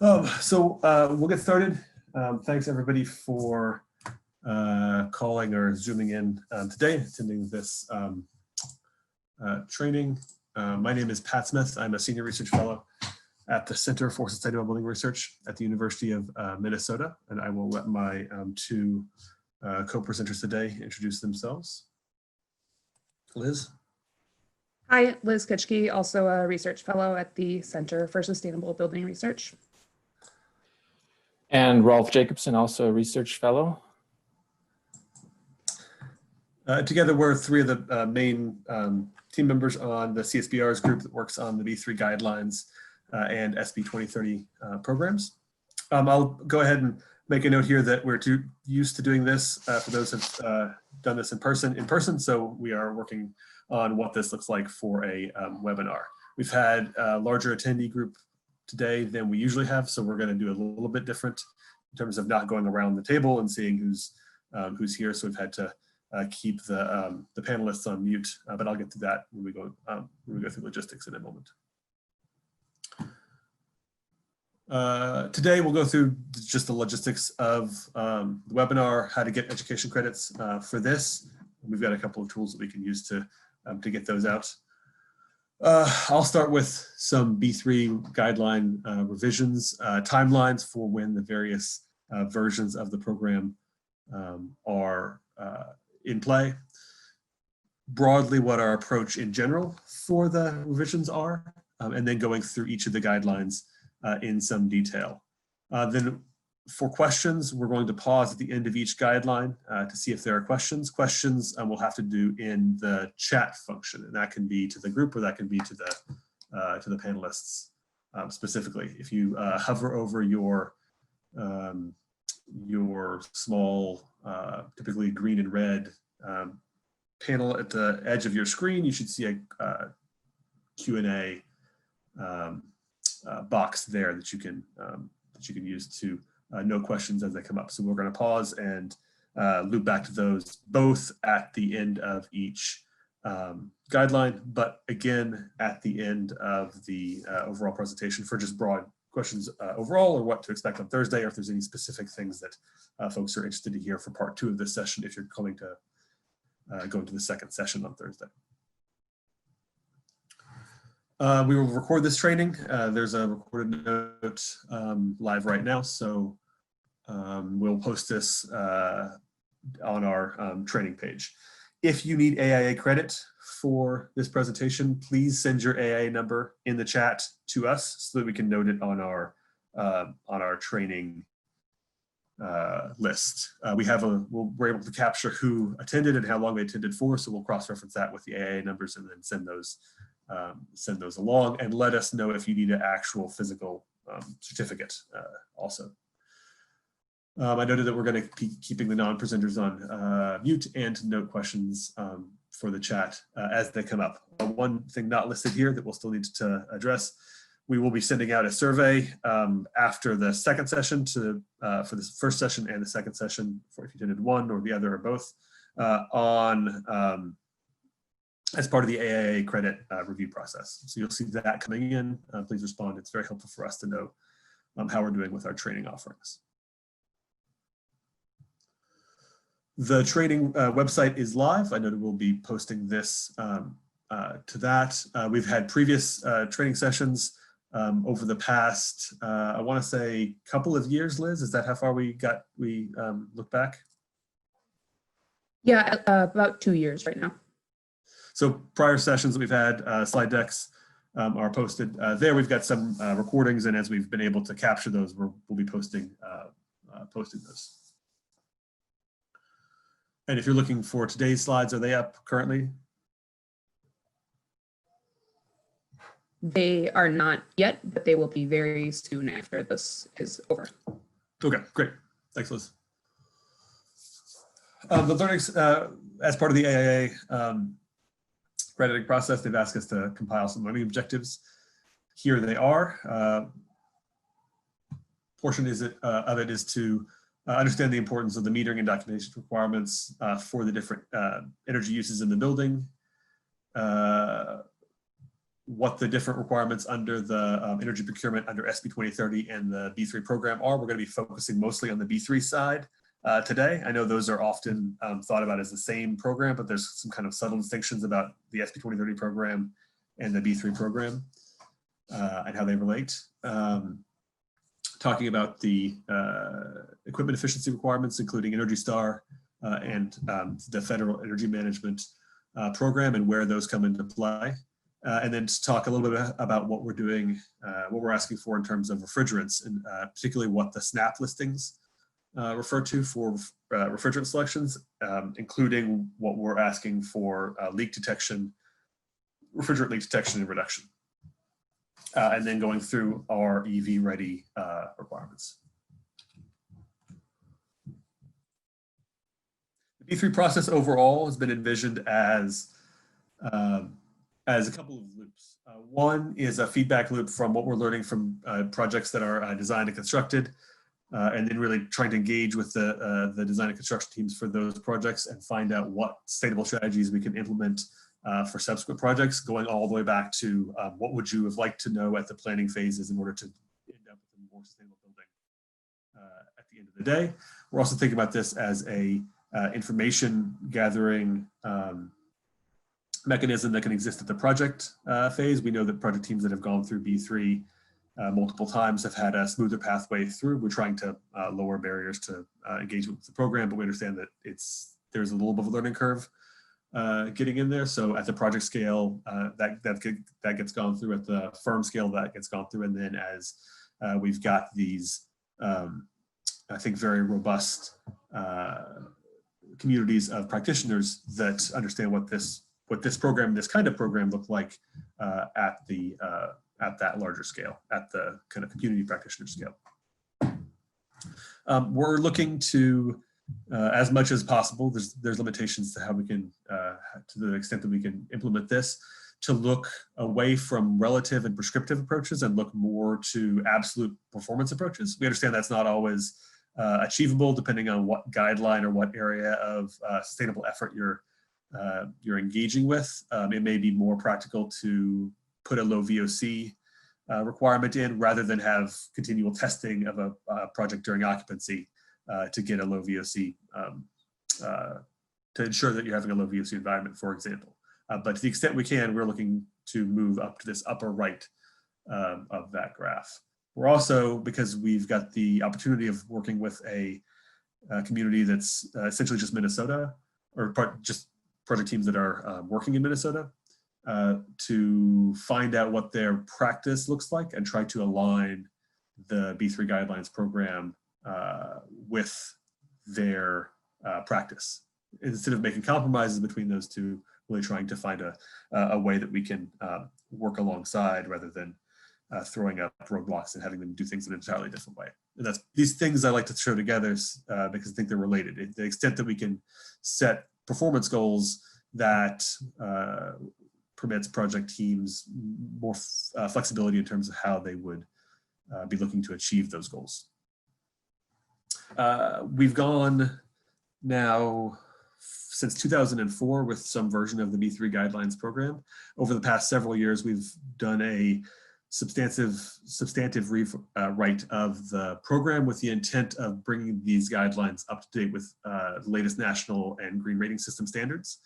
We'll get started. Thanks everybody for calling or zooming in today, attending this training. My name is Pat Smith. I'm a senior research fellow at the Center for Sustainable Building Research at the University of Minnesota, and I will let my two co-presenters today introduce themselves. Liz. Hi, Liz Kitschke, also a research fellow at the Center for Sustainable Building Research. And Rolf Jacobson, also a research fellow. Together, we're three of the main team members on the CSBR's group that works on the B3 Guidelines and SB 2030 programs. I'll go ahead and make a note here that we're too used to doing this for those who've done this in person, so we are working on what this looks like for a webinar. We've had a larger attendee group today than we usually have, so we're going to do a little bit different in terms of not going around the table and seeing who's here. So we've had to keep the panelists on mute, but I'll get to that when we go through logistics in a moment. Today we'll go through just the logistics of the webinar, how to get education credits for this. We've got a couple of tools that we can use to get those out. I'll start with some B3 guideline revisions, timelines for when the various versions of the program are in play. Broadly, what our approach in general for the revisions are, and then going through each of the guidelines in some detail. Then for questions, we're going to pause at the end of each guideline to see if there are questions. Questions we'll have to do in the chat function, and that can be to the group or that can be to the panelists specifically. If you hover over your small, typically green and red panel at the edge of your screen, you should see a Q&A box there that you can use to note questions as they come up. So we're going to pause and loop back to those both at the end of each guideline, but again at the end of the overall presentation for just broad questions overall, or what to expect on Thursday, or if there's any specific things that folks are interested to hear for part 2 of this session if you're coming to go into the second session on Thursday. We will record this training. There's a recorded note live right now, so we'll post this on our training page. If you need AIA credit for this presentation, please send your AIA number in the chat to us so that we can note it on our training list. We're able to capture who attended and how long they attended for, so we'll cross-reference that with the AIA numbers and then send those along, and let us know if you need an actual physical certificate also. I noted that we're going to be keeping the non-presenters on mute and to note questions for the chat as they come up. One thing not listed here that we'll still need to address: we will be sending out a survey after the second session for this first session and the second session, for if you attended one or the other or both, as part of the AIA credit review process. So you'll see that coming in. Please respond. It's very helpful for us to know how we're doing with our training offerings. The training website is live. I know that we'll be posting this to that. We've had previous training sessions over the past, I want to say, couple of years. Liz, is that how far we look back? Yeah, about 2 years right now. So prior sessions that we've had, slide decks are posted there. We've got some recordings, and as we've been able to capture those, we'll be posting those. And if you're looking for today's slides, are they up currently? They are not yet, but they will be very soon after this is over. Okay, great. Thanks, Liz. The learnings, as part of the AIA crediting process, they've asked us to compile some learning objectives. Here they are. Portion of it is to understand the importance of the metering and documentation requirements for the different energy uses in the building. what the different requirements under the energy procurement under SB 2030 and the B3 program are. We're going to be focusing mostly on the B3 side today. I know those are often thought about as the same program, but there's some kind of subtle distinctions about the SB 2030 program and the B3 program and how they relate. Talking about the equipment efficiency requirements, including Energy Star and the Federal Energy Management Program and where those come into play. And then to talk a little bit about what we're doing, what we're asking for in terms of refrigerants, and particularly what the SNAP listings refer to for refrigerant selections, including what we're asking for leak detection, refrigerant leak detection and reduction. And then going through our EV ready requirements. The B3 process overall has been envisioned as a couple of loops. One is a feedback loop from what we're learning from projects that are designed and constructed, and then really trying to engage with the design and construction teams for those projects and find out what sustainable strategies we can implement for subsequent projects, going all the way back to what would you have liked to know at the planning phases in order to end up with a more sustainable building at the end of the day. We're also thinking about this as a information gathering mechanism that can exist at the project phase. We know that project teams that have gone through B3 multiple times have had a smoother pathway through. We're trying to lower barriers to engagement with the program, but we understand that there's a little bit of a learning curve getting in there. So at the project scale, that gets gone through, at the firm scale that gets gone through, and then as we've got these, I think, very robust communities of practitioners that understand what this program, this kind of program, look like at that larger scale, at the kind of community practitioner scale. We're looking to, as much as possible, there's limitations to how we can, to the extent that we can implement this, to look away from relative and prescriptive approaches and look more to absolute performance approaches. We understand that's not always achievable depending on what guideline or what area of sustainable effort you're engaging with. It may be more practical to put a low VOC requirement in rather than have continual testing of a project during occupancy to get a low VOC, to ensure that you're having a low VOC environment, for example. But to the extent we can, we're looking to move up to this upper right of that graph. We're also, because we've got the opportunity of working with a community that's essentially just Minnesota, or just project teams that are working in Minnesota, to find out what their practice looks like and try to align the B3 Guidelines program with their practice. Instead of making compromises between those two, really trying to find a way that we can work alongside rather than throwing up roadblocks and having them do things in an entirely different way. And that's these things I like to show together because I think they're related. To the extent that we can set performance goals that permits project teams more flexibility in terms of how they would be looking to achieve those goals. We've gone now since 2004 with some version of the B3 Guidelines program. Over the past several years, we've done a substantive rewrite of the program with the intent of bringing these guidelines up to date with the latest national and green rating system standards.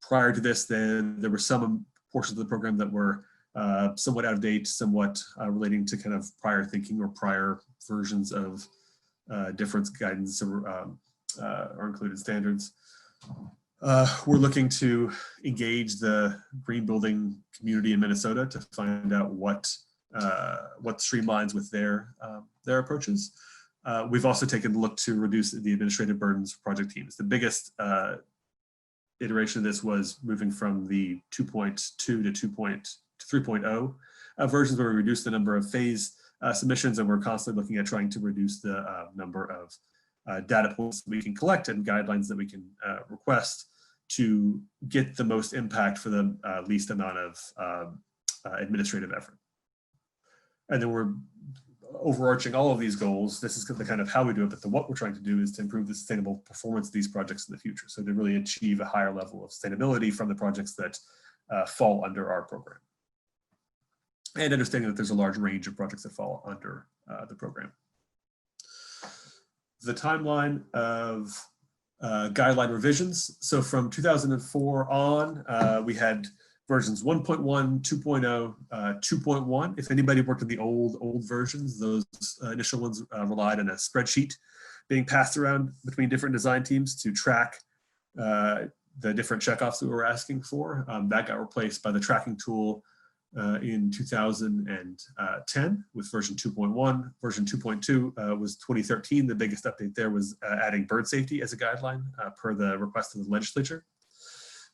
Prior to this, then there were some portions of the program that were somewhat out of date, somewhat relating to kind of prior thinking or prior versions of difference guidance or included standards. We're looking to engage the green building community in Minnesota to find out what streamlines with their approaches. We've also taken a look to reduce the administrative burdens for project teams. The biggest iteration of this was moving from the 2.2 to 3.0 versions, where we reduced the number of phase submissions, and we're constantly looking at trying to reduce the number of data points that we can collect and guidelines that we can request to get the most impact for the least amount of administrative effort. And then we're overarching all of these goals. This is the kind of how we do it, but what we're trying to do is to improve the sustainable performance of these projects in the future. So to really achieve a higher level of sustainability from the projects that fall under our program. and understanding that there's a large range of projects that fall under the program. The timeline of guideline revisions. So from 2004 on, we had versions 1.1, 2.0, 2.1. If anybody worked on the old versions, those initial ones relied on a spreadsheet being passed around between different design teams to track the different checkoffs that we were asking for. That got replaced by the tracking tool in 2010 with version 2.1. Version 2.2 was 2013. The biggest update there was adding bird safety as a guideline per the request of the legislature.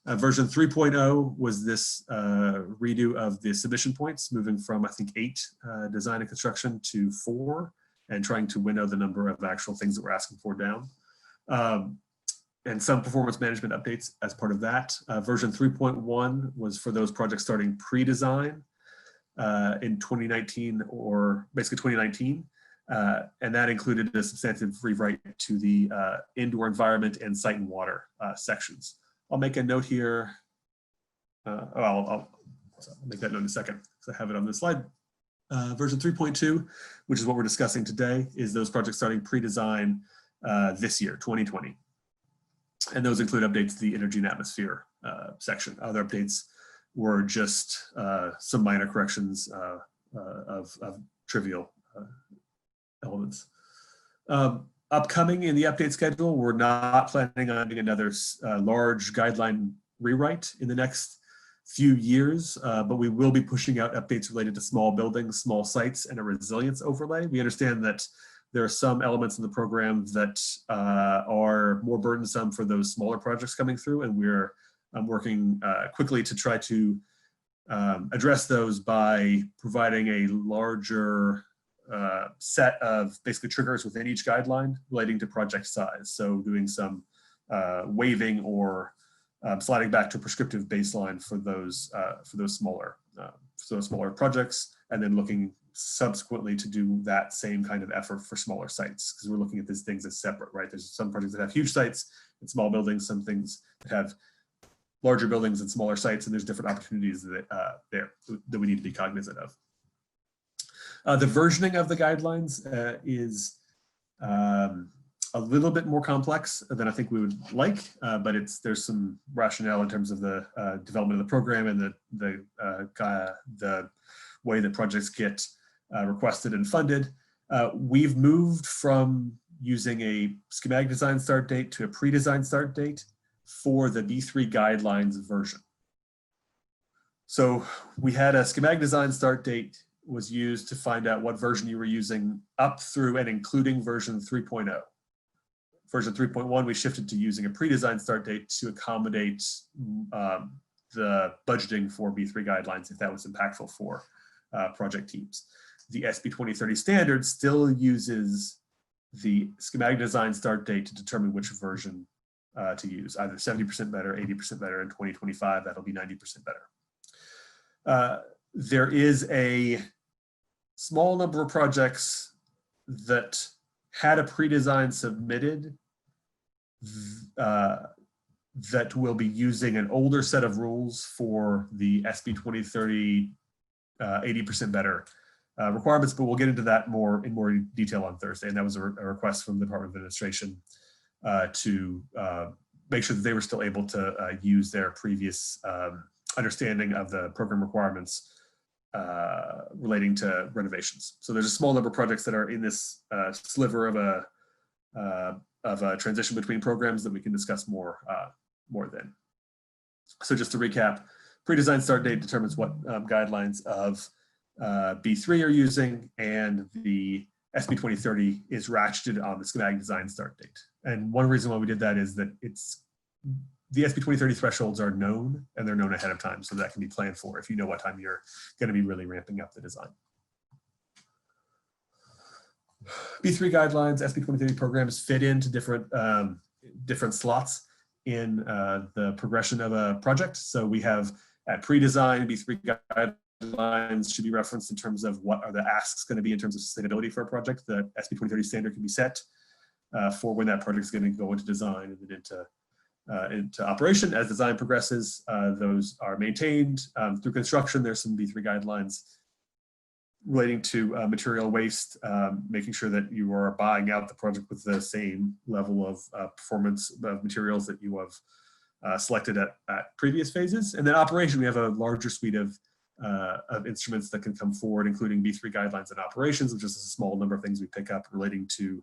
Version 3.0 was this redo of the submission points, moving from, I think, 8 design and construction to 4, and trying to winnow the number of actual things that we're asking for down. And some performance management updates as part of that. Version 3.1 was for those projects starting pre-design in 2019, or basically 2019. And that included a substantive rewrite to the indoor environment and site and water sections. I'll make a note here. I'll make that note in a second because I have it on this slide. Version 3.2, which is what we're discussing today, is those projects starting pre-design this year, 2020. And those include updates to the energy and atmosphere section. Other updates were just some minor corrections of trivial elements. Upcoming in the update schedule, we're not planning on doing another large guideline rewrite in the next few years, but we will be pushing out updates related to small buildings, small sites, and a resilience overlay. We understand that there are some elements in the program that are more burdensome for those smaller projects coming through, and we're working quickly to try to address those by providing a larger set of basically triggers within each guideline relating to project size. So doing some waiving or sliding back to a prescriptive baseline for those smaller projects, and then looking subsequently to do that same kind of effort for smaller sites, because we're looking at these things as separate, right? There's some projects that have huge sites and small buildings, some things that have larger buildings and smaller sites, and there's different opportunities that that we need to be cognizant of. The versioning of the guidelines is a little bit more complex than I think we would like, but there's some rationale in terms of the development of the program and the way that projects get requested and funded. We've moved from using a schematic design start date to a pre-design start date for the B3 guidelines version. So we had a schematic design start date was used to find out what version you were using up through and including version 3.0. Version 3.1, we shifted to using a pre-design start date to accommodate the budgeting for B3 guidelines if that was impactful for project teams. The SB 2030 standard still uses the schematic design start date to determine which version to use, either 70% better, 80% better, in 2025, that'll be 90% better. There is a small number of projects that had a pre-design submitted that will be using an older set of rules for the SB 2030 80% better requirements, but we'll get into that in more detail on Thursday. And that was a request from the Department of Administration to make sure that they were still able to use their previous understanding of the program requirements relating to renovations. So there's a small number of projects that are in this sliver of a transition between programs that we can discuss more then. So just to recap, pre-design start date determines what guidelines of B3 are using, and the SB 2030 is ratcheted on the schematic design start date. And one reason why we did that is that the SB 2030 thresholds are known, and they're known ahead of time, so that can be planned for if you know what time you're going to be really ramping up the design. B3 guidelines, SB 2030 programs fit into different slots in the progression of a project. So we have at pre-design, B3 guidelines should be referenced in terms of what are the asks going to be in terms of sustainability for a project. The SB 2030 standard can be set for when that project is going to go into design and then into operation. As design progresses, those are maintained through construction. There's some B3 guidelines relating to material waste, making sure that you are buying out the project with the same level of performance of materials that you have selected at previous phases. And then operation, we have a larger suite of instruments that can come forward, including B3 guidelines and operations, which is a small number of things we pick up relating to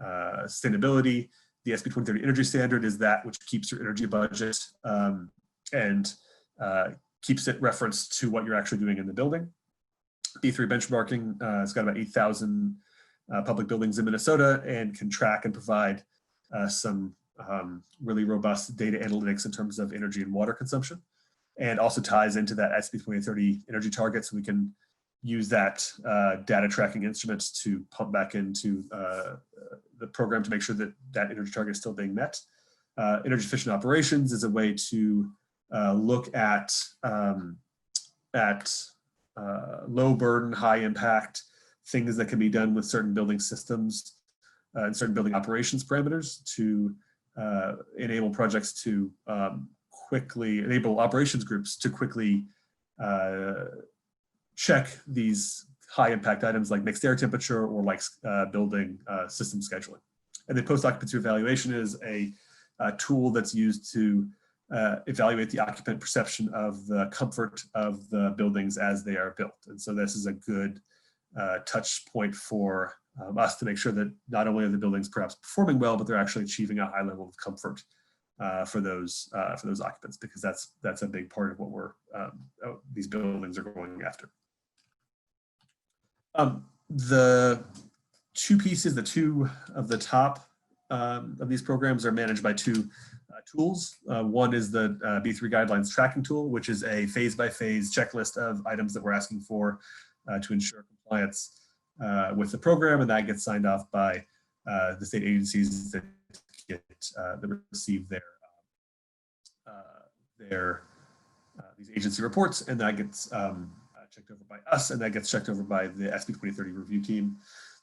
sustainability. The SB 2030 energy standard is that which keeps your energy budget and keeps it referenced to what you're actually doing in the building. B3 benchmarking has got about 8,000 public buildings in Minnesota and can track and provide some really robust data analytics in terms of energy and water consumption, and also ties into that SB 2030 energy target, so we can use that data tracking instruments to pump back into the program to make sure that that energy target is still being met. Energy efficient operations is a way to look at low burden, high impact things that can be done with certain building systems and certain building operations parameters to enable projects to quickly enable operations groups to quickly check these high impact items like mixed air temperature or like building system scheduling. And then post occupancy evaluation is a tool that's used to evaluate the occupant perception of the comfort of the buildings as they are built. And so this is a good touch point for us to make sure that not only are the buildings perhaps performing well, but they're actually achieving a high level of comfort for those occupants, because that's a big part of what these buildings are going after. The two pieces, the two of the top of these programs are managed by two tools. One is the B3 Guidelines tracking tool, which is a phase-by-phase checklist of items that we're asking for to ensure compliance with the program, and that gets signed off by the state agencies that receive these agency reports, and that gets checked over by us, and that gets checked over by the SB 2030 review team.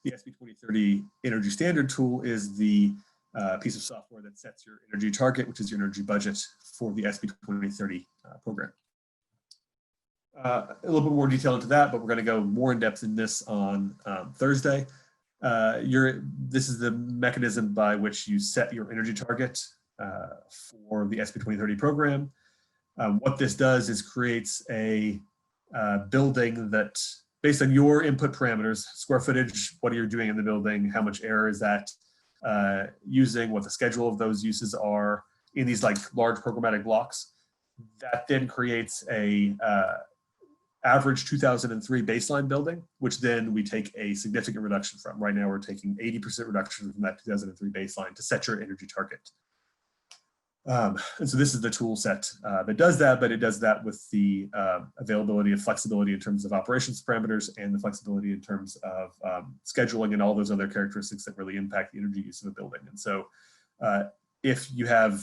The SB 2030 energy standard tool is the piece of software that sets your energy target, which is your energy budget for the SB 2030 program. A little bit more detail into that, but we're going to go more in depth in this on Thursday. This is the mechanism by which you set your energy target for the SB 2030 program. What this does is creates a building that, based on your input parameters, square footage, what are you doing in the building, how much air is that using, what the schedule of those uses are in these like large programmatic blocks. That then creates a average 2003 baseline building, which then we take a significant reduction from. Right now we're taking 80% reduction from that 2003 baseline to set your energy target. And so this is the tool set that does that, but it does that with the availability of flexibility in terms of operations parameters and the flexibility in terms of scheduling and all those other characteristics that really impact the energy use of a building. And so if you have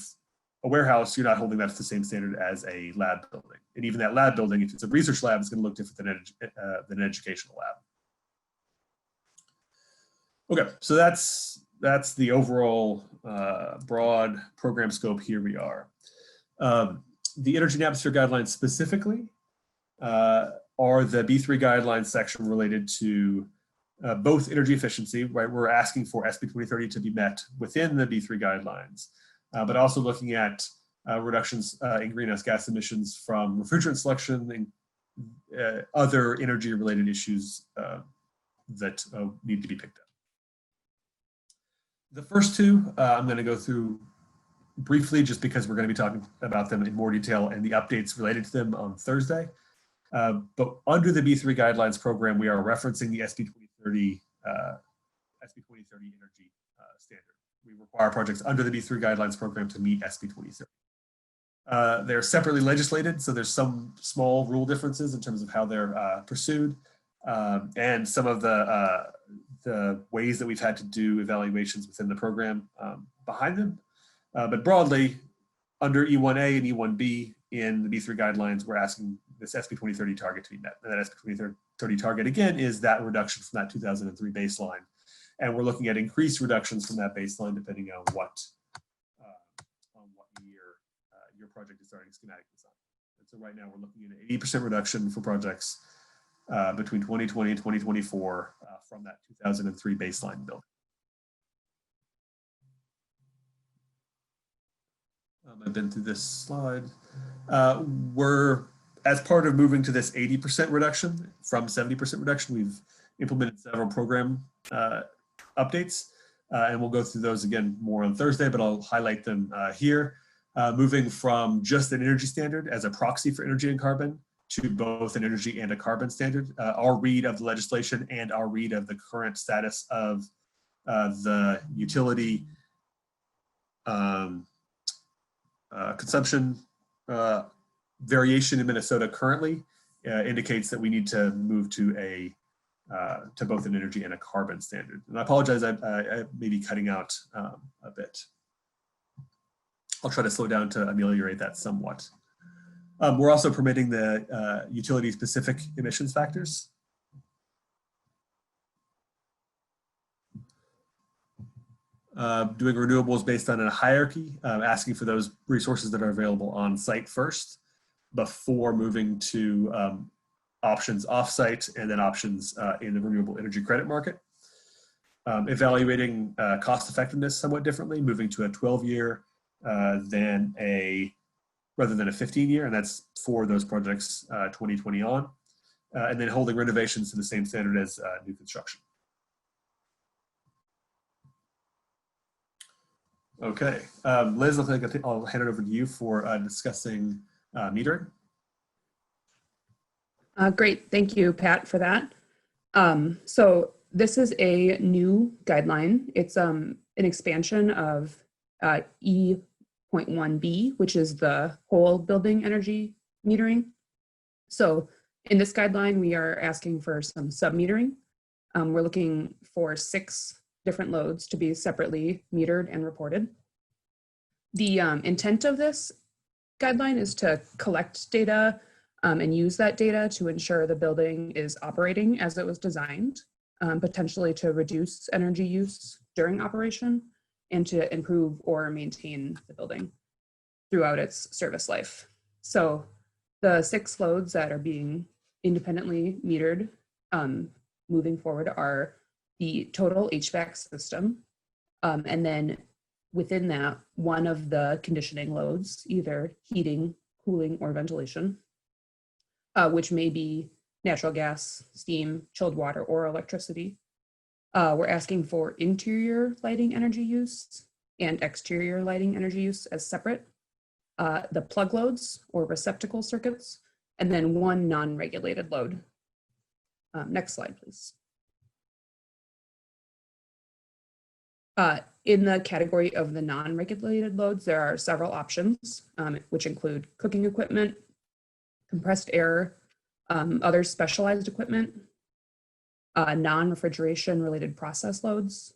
a warehouse, you're not holding that to the same standard as a lab building. And even that lab building, if it's a research lab, is going to look different than an educational lab. Okay, so that's the overall broad program scope. Here we are. The Energy and Atmosphere Guidelines specifically are the B3 guidelines section related to both energy efficiency, right? We're asking for SB 2030 to be met within the B3 guidelines, but also looking at reductions in greenhouse gas emissions from refrigerant selection and other energy related issues that need to be picked up. The first two, I'm going to go through briefly just because we're going to be talking about them in more detail and the updates related to them on Thursday. But under the B3 Guidelines program, we are referencing the SB 2030 energy standard. We require projects under the B3 Guidelines program to meet SB 2030. They're separately legislated, so there's some small rule differences in terms of how they're pursued, and some of the ways that we've had to do evaluations within the program behind them. But broadly, under E1A and E1B in the B3 guidelines, we're asking this SB 2030 target to be met. And that SB 2030 target, again, is that reduction from that 2003 baseline. And we're looking at increased reductions from that baseline depending on what year your project is starting schematic design. And so right now we're looking at an 80% reduction for projects between 2020 and 2024 from that 2003 baseline building. I've been through this slide. We're, as part of moving to this 80% reduction from 70% reduction, we've implemented several program updates, and we'll go through those again more on Thursday, but I'll highlight them here. Moving from just an energy standard as a proxy for energy and carbon to both an energy and a carbon standard. Our read of the legislation and our read of the current status of the utility consumption variation in Minnesota currently indicates that we need to move to to both an energy and a carbon standard. And I apologize, I may be cutting out a bit. I'll try to slow down to ameliorate that somewhat. We're also permitting the utility-specific emissions factors. Doing renewables based on a hierarchy, asking for those resources that are available on site first before moving to options off-site and then options in the renewable energy credit market. Evaluating cost effectiveness somewhat differently, moving to a 12-year rather than a 15-year, and that's for those projects 2020 on, and then holding renovations to the same standard as new construction. Okay, Liz, I'll hand it over to you for discussing metering. Great, thank you, Pat, for that. So this is a new guideline. It's an expansion of E.5 B, which is the whole building energy metering. So in this guideline, we are asking for some sub-metering. We're looking for 6 different loads to be separately metered and reported. The intent of this guideline is to collect data and use that data to ensure the building is operating as it was designed, potentially to reduce energy use during operation and to improve or maintain the building throughout its service life. So the 6 loads that are being independently metered moving forward are the total HVAC system, and then within that, one of the conditioning loads, either heating, cooling, or ventilation, which may be natural gas, steam, chilled water, or electricity. We're asking for interior lighting energy use and exterior lighting energy use as separate, the plug loads or receptacle circuits, and then one non-regulated load. Next slide, please. In the category of the non-regulated loads, there are several options, which include cooking equipment, compressed air, other specialized equipment, non-refrigeration related process loads.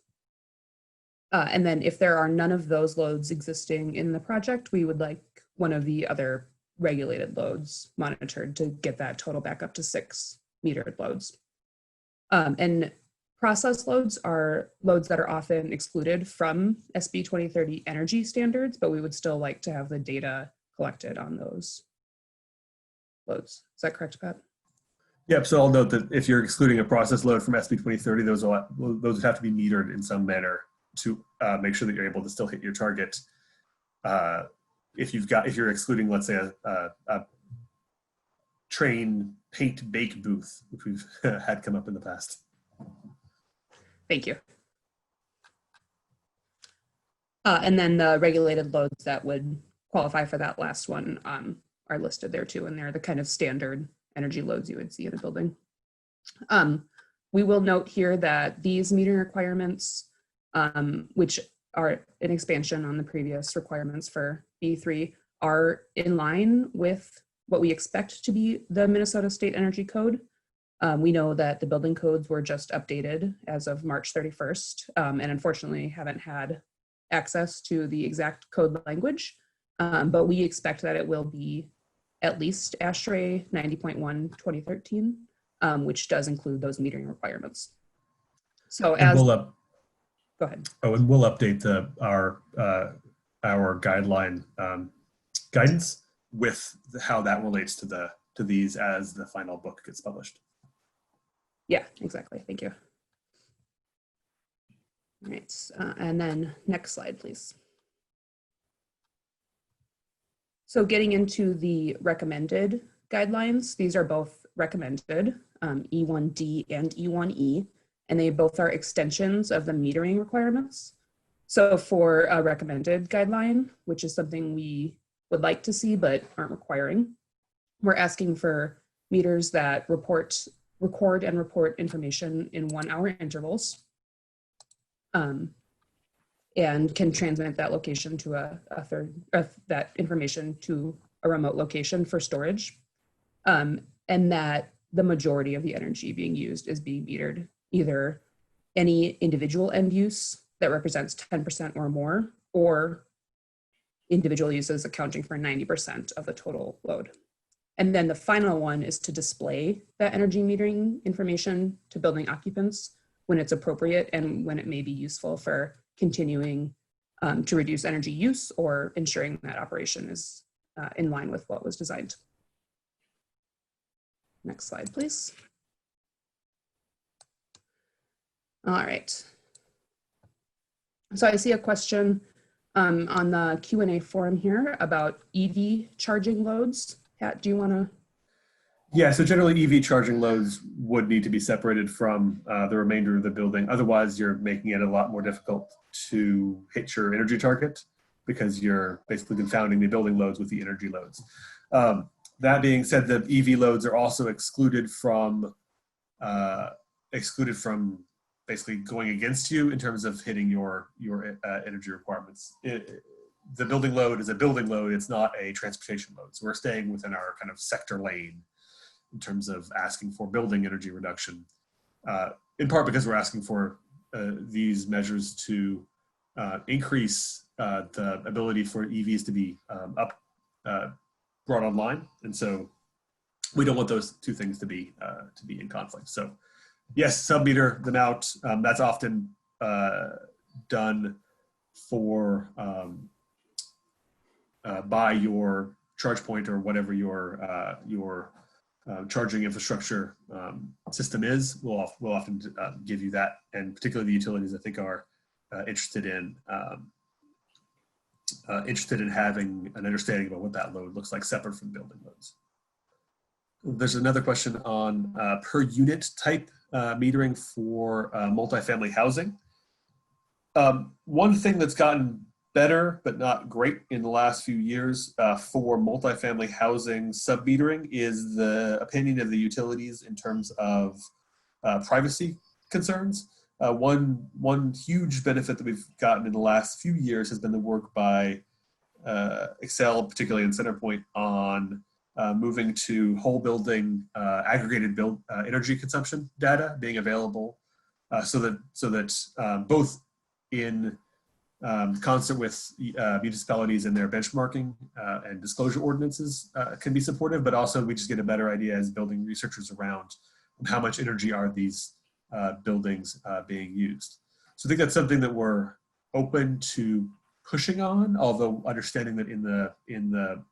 And then if there are none of those loads existing in the project, we would like one of the other regulated loads monitored to get that total back up to 6 metered loads. And process loads are loads that are often excluded from SB 2030 energy standards, but we would still like to have the data collected on those loads. Is that correct, Pat? Yep, so I'll note that if you're excluding a process load from SB 2030, those would have to be metered in some manner to make sure that you're able to still hit your target. If you're excluding, let's say, a train paint bake booth, which we've had come up in the past. Thank you. And then the regulated loads that would qualify for that last one are listed there too, and they're the kind of standard energy loads you would see in a building. We will note here that these metering requirements, which are an expansion on the previous requirements for B3, are in line with what we expect to be the Minnesota State Energy Code. We know that the building codes were just updated as of March 31st, and unfortunately haven't had access to the exact code language, but we expect that it will be at least ASHRAE 90.1 2013, which does include those metering requirements. So as go ahead. Oh, and we'll update our guideline guidance with how that relates to these as the final book gets published. Yeah, exactly. Thank you. All right, and then next slide, please. So getting into the recommended guidelines, these are both recommended, E1D and E1E, and they both are extensions of the metering requirements. So for a recommended guideline, which is something we would like to see but aren't requiring, we're asking for meters that record and report information in 1 hour intervals, and can transmit that location to that information to a remote location for storage, and that the majority of the energy being used is being metered, either any individual end use that represents 10% or more, or individual uses accounting for 90% of the total load. And then the final one is to display that energy metering information to building occupants when it's appropriate and when it may be useful for continuing to reduce energy use or ensuring that operation is in line with what was designed. Next slide, please. All right. So I see a question on the Q&A forum here about EV charging loads. Pat, do you want to? Yeah, so generally EV charging loads would need to be separated from the remainder of the building. Otherwise, you're making it a lot more difficult to hit your energy target because you're basically confounding the building loads with the energy loads. That being said, the EV loads are also excluded from basically going against you in terms of hitting your energy requirements. The building load is a building load. It's not a transportation load. So we're staying within our kind of sector lane in terms of asking for building energy reduction, in part because we're asking for these measures to increase the ability for EVs to be brought online. And so we don't want those two things to be in conflict. So yes, sub-meter them out. That's often done for by your charge point or whatever your charging infrastructure system is. We'll often give you that, and particularly the utilities I think are interested in having an understanding about what that load looks like separate from building loads. There's another question on per unit type metering for multifamily housing. One thing that's gotten better, but not great in the last few years for multifamily housing sub-metering is the opinion of the utilities in terms of privacy concerns. One huge benefit that we've gotten in the last few years has been the work by Excel, particularly in CenterPoint, on moving to whole building aggregated energy consumption data being available, so that both in concert with municipalities and their benchmarking and disclosure ordinances can be supportive, but also we just get a better idea as building researchers around how much energy are these buildings being used. So I think that's something that we're open to pushing on, although understanding that in the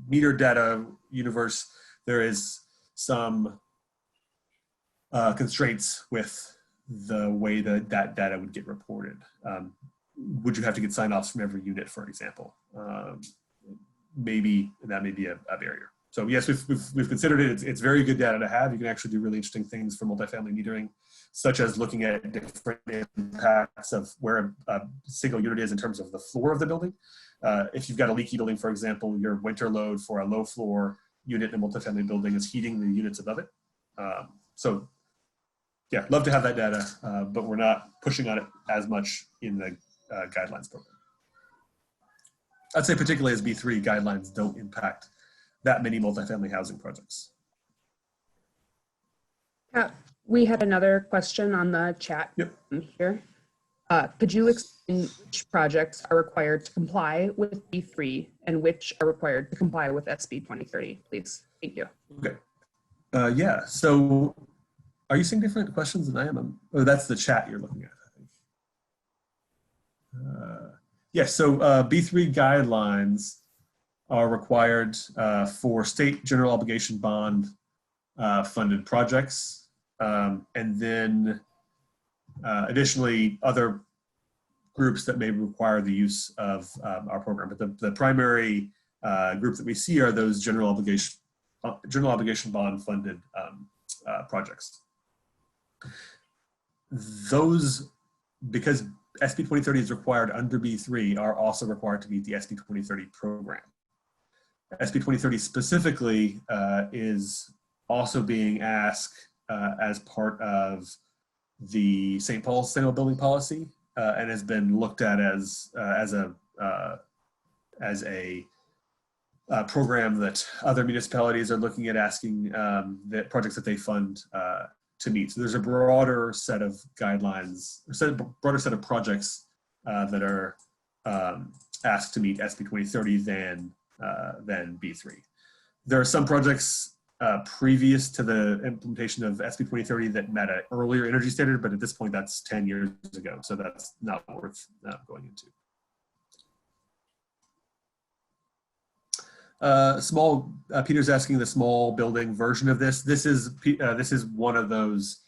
meter data universe, there is some constraints with the way that data would get reported. Would you have to get sign-offs from every unit, for example? Maybe that may be a barrier. So yes, we've considered it. It's very good data to have. You can actually do really interesting things for multifamily metering, such as looking at different impacts of where a single unit is in terms of the floor of the building. If you've got a leaky building, for example, your winter load for a low floor unit in a multifamily building is heating the units above it. So yeah, love to have that data, but we're not pushing on it as much in the guidelines program. I'd say particularly as B3 guidelines don't impact that many multifamily housing projects. We had another question on the chat here. Could you explain which projects are required to comply with B3 and which are required to comply with SB 2030, please? Thank you. Okay. Yeah, so are you seeing different questions than I am? Oh, that's the chat you're looking at, I think. Yes, so B3 guidelines are required for state general obligation bond funded projects. And then additionally, other groups that may require the use of our program. But the primary group that we see are those general obligation bond funded projects. Those, because SB 2030 is required under B3, are also required to meet the SB 2030 program. SB 2030 specifically is also being asked as part of the St. Paul Sustainable Building Policy and has been looked at as a program that other municipalities are looking at asking the projects that they fund to meet. So there's a broader set of guidelines, broader set of projects that are asked to meet SB 2030 than B3. There are some projects previous to the implementation of SB 2030 that met an earlier energy standard, but at this point that's 10 years ago, so that's not worth going into. Peter's asking the small building version of this. This is one of those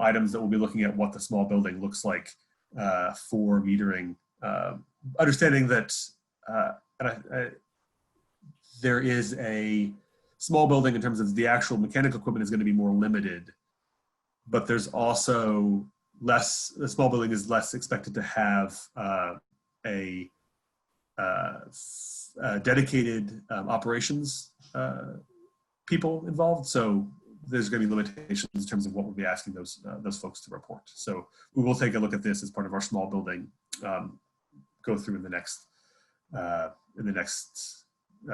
items that we'll be looking at what the small building looks like for metering. Understanding that there is a small building in terms of the actual mechanical equipment is going to be more limited, but there's also less, the small building is less expected to have dedicated operations people involved. So there's going to be limitations in terms of what we'll be asking those folks to report. So we will take a look at this as part of our small building go through in the next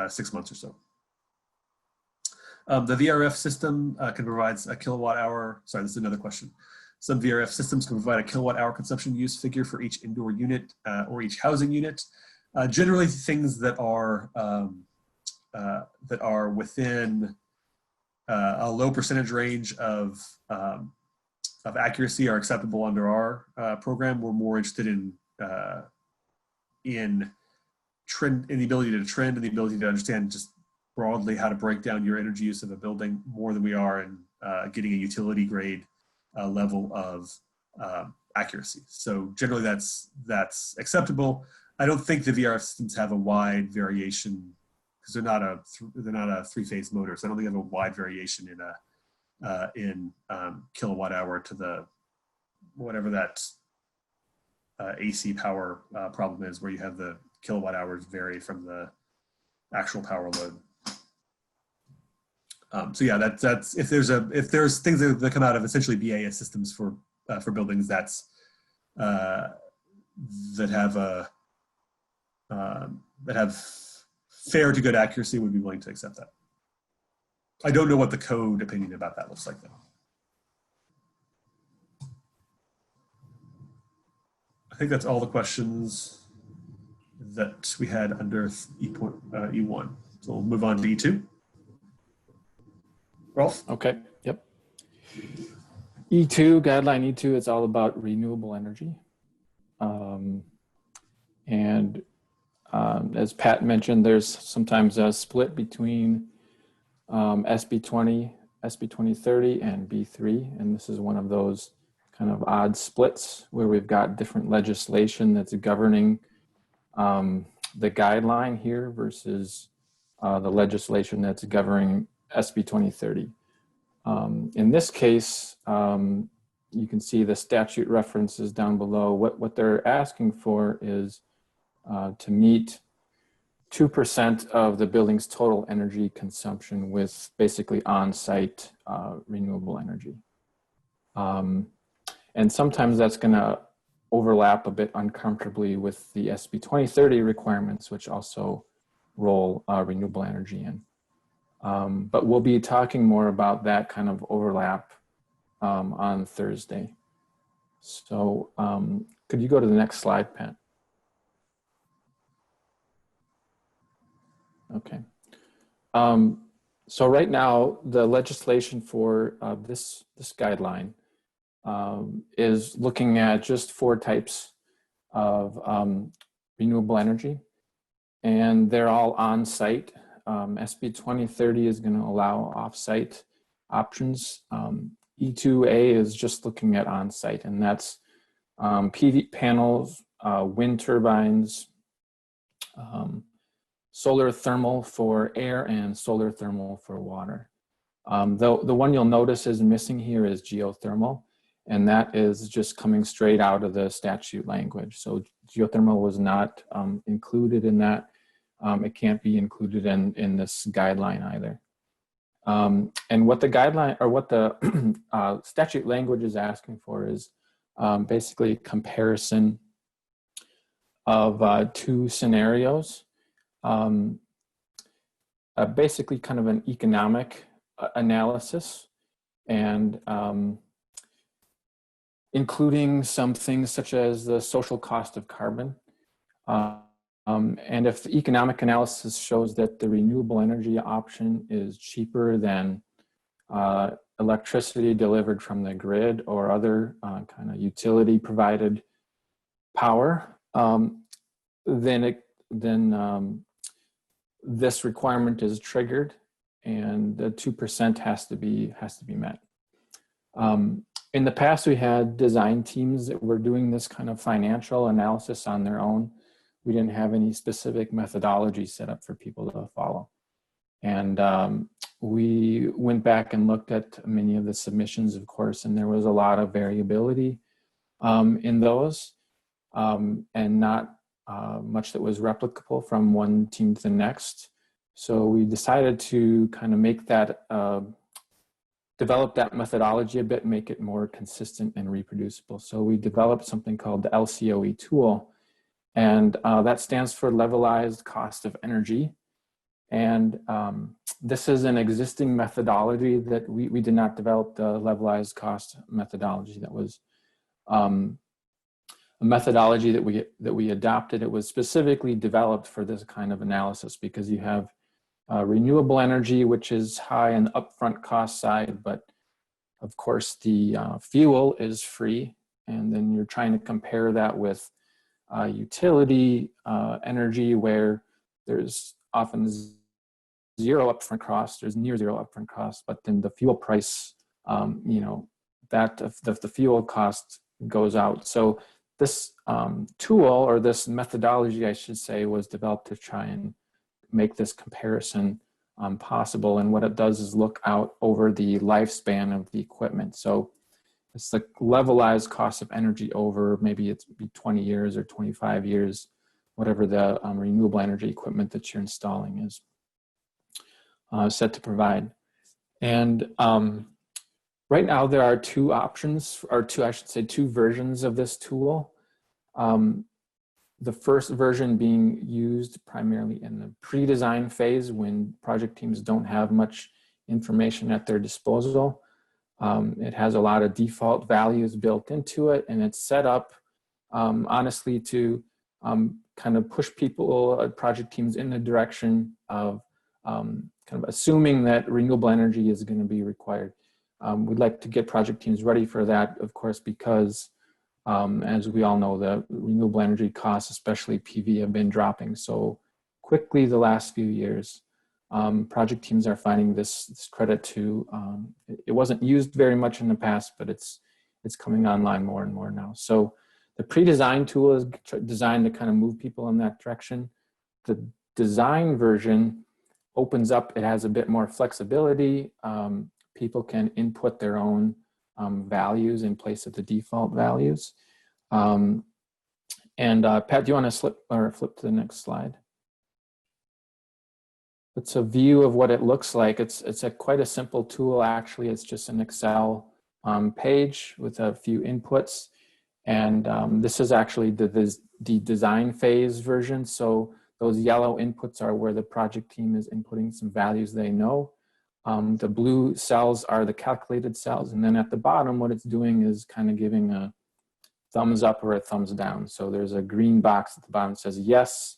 6 months or so. The VRF system can provide a kilowatt hour. Sorry, this is another question. Some VRF systems can provide a kilowatt hour consumption use figure for each indoor unit or each housing unit. Generally, things that are within a low percentage range of accuracy are acceptable under our program. We're more interested in the ability to trend and the ability to understand just broadly how to break down your energy use of a building more than we are in getting a utility grade level of accuracy. So generally that's acceptable. I don't think the VRF systems have a wide variation because they're not a three-phase motor. So I don't think they have a wide variation in kilowatt hour to the whatever that AC power problem is, where you have the kilowatt hours vary from the actual power load. So yeah, that's if there's things that come out of essentially BAS systems for buildings that have fair to good accuracy, would be willing to accept that. I don't know what the code opinion about that looks like though. I think that's all the questions that we had under E1. So we'll move on to E2. Rolf? Okay, yep. E2, guideline E2, it's all about renewable energy. As Pat mentioned, there's sometimes a split between SB 20, SB 2030, and B3. And this is one of those kind of odd splits where we've got different legislation that's governing the guideline here versus the legislation that's governing SB 2030. In this case, you can see the statute references down below. What they're asking for is to meet 2% of the building's total energy consumption with basically on-site renewable energy. And sometimes that's going to overlap a bit uncomfortably with the SB 2030 requirements, which also roll renewable energy in. But we'll be talking more about that kind of overlap on Thursday. So could you go to the next slide, Pat? Okay. So right now, the legislation for this guideline is looking at just 4 types of renewable energy, and they're all on-site. SB 2030 is going to allow off-site options. E2A is just looking at on-site, and that's PV panels, wind turbines, solar thermal for air, and solar thermal for water. The one you'll notice is missing here is geothermal, and that is just coming straight out of the statute language. So geothermal was not included in that. It can't be included in this guideline either. And what the guideline, or what the statute language is asking for is basically comparison of two scenarios. Basically kind of an economic analysis, and including some things such as the social cost of carbon. And if the economic analysis shows that the renewable energy option is cheaper than electricity delivered from the grid or other kind of utility provided power, then this requirement is triggered, and the 2% has to be met. In the past, we had design teams that were doing this kind of financial analysis on their own. We didn't have any specific methodology set up for people to follow. And we went back and looked at many of the submissions, of course, and there was a lot of variability in those, and not much that was replicable from one team to the next. So we decided to kind of make that, develop that methodology a bit, make it more consistent and reproducible. So we developed something called the LCOE tool, and that stands for levelized cost of energy. And this is an existing methodology that we did not develop. The levelized cost methodology, that was a methodology that we adopted. It was specifically developed for this kind of analysis because you have renewable energy, which is high on the upfront cost side, but of course the fuel is free, and then you're trying to compare that with utility energy, where there's often zero upfront cost, there's near zero upfront cost, but then the fuel price, you know, that the fuel cost goes out. So this tool, or this methodology, I should say, was developed to try and make this comparison possible. And what it does is look out over the lifespan of the equipment. So it's the levelized cost of energy over, maybe it's 20 years or 25 years, whatever the renewable energy equipment that you're installing is set to provide. And right now there are two options, or two versions of this tool. The first version being used primarily in the pre-design phase when project teams don't have much information at their disposal. It has a lot of default values built into it, and it's set up honestly to kind of push people, project teams, in the direction of kind of assuming that renewable energy is going to be required. We'd like to get project teams ready for that, of course, because as we all know, the renewable energy costs, especially PV, have been dropping so quickly the last few years. Project teams are finding this credit to, it wasn't used very much in the past, but it's coming online more and more now. So the pre-design tool is designed to kind of move people in that direction. The design version opens up, it has a bit more flexibility. People can input their own values in place of the default values. Pat, do you want to flip to the next slide? It's a view of what it looks like. It's quite a simple tool, actually. It's just an Excel page with a few inputs. And this is actually the design phase version. So those yellow inputs are where the project team is inputting some values they know. The blue cells are the calculated cells. And then at the bottom, what it's doing is kind of giving a thumbs up or a thumbs down. So there's a green box at the bottom that says yes.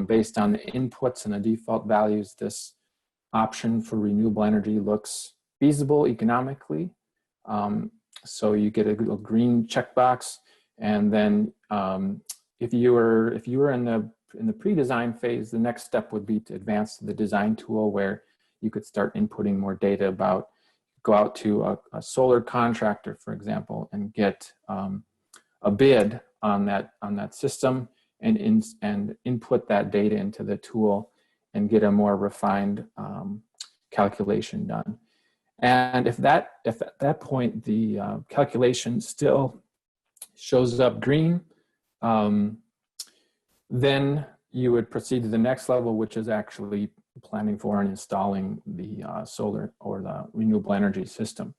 Based on the inputs and the default values, this option for renewable energy looks feasible economically. So you get a little green checkbox, and then if you were in the pre-design phase, the next step would be to advance to the design tool, where you could start inputting more data about go out to a solar contractor, for example, and get a bid on that system and input that data into the tool and get a more refined calculation done. And if at that point the calculation still shows up green, then you would proceed to the next level, which is actually planning for and installing the solar or the renewable energy system.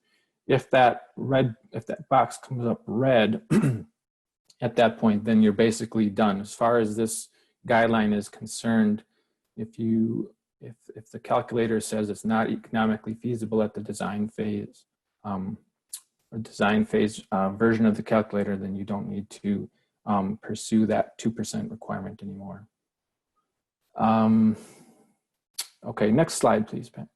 If that box comes up red at that point, then you're basically done. As far as this guideline is concerned, if the calculator says it's not economically feasible at the design phase version of the calculator, then you don't need to pursue that 2% requirement anymore. Okay, next slide, please, Pat.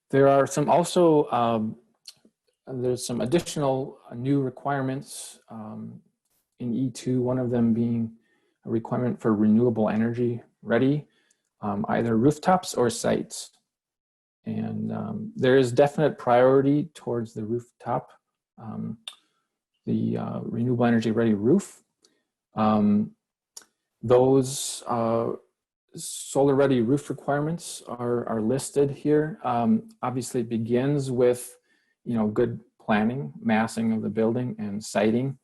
There are there's some additional new requirements in E2, one of them being a requirement for renewable energy ready, either rooftops or sites. And there is definite priority towards the rooftop, the renewable energy ready roof. Those solar ready roof requirements are listed here. Obviously it begins with, good planning, massing of the building and siting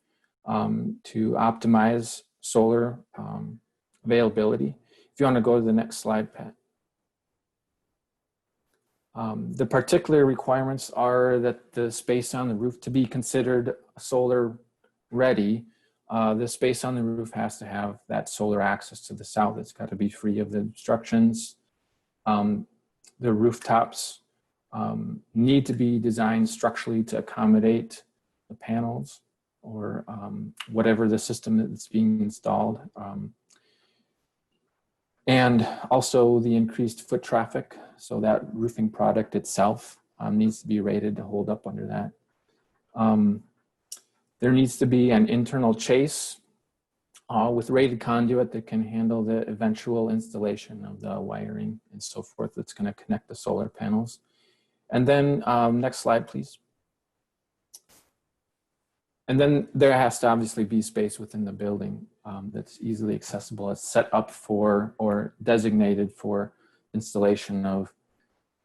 to optimize solar availability. If you want to go to the next slide, Pat. The particular requirements are that the space on the roof to be considered solar ready, the space on the roof has to have that solar access to the south. It's got to be free of the obstructions. The rooftops need to be designed structurally to accommodate the panels or whatever the system that's being installed. And also the increased foot traffic. So that roofing product itself needs to be rated to hold up under that. There needs to be an internal chase with rated conduit that can handle the eventual installation of the wiring and so forth that's going to connect the solar panels. And then next slide, please. And then there has to obviously be space within the building that's easily accessible. It's set up for or designated for installation of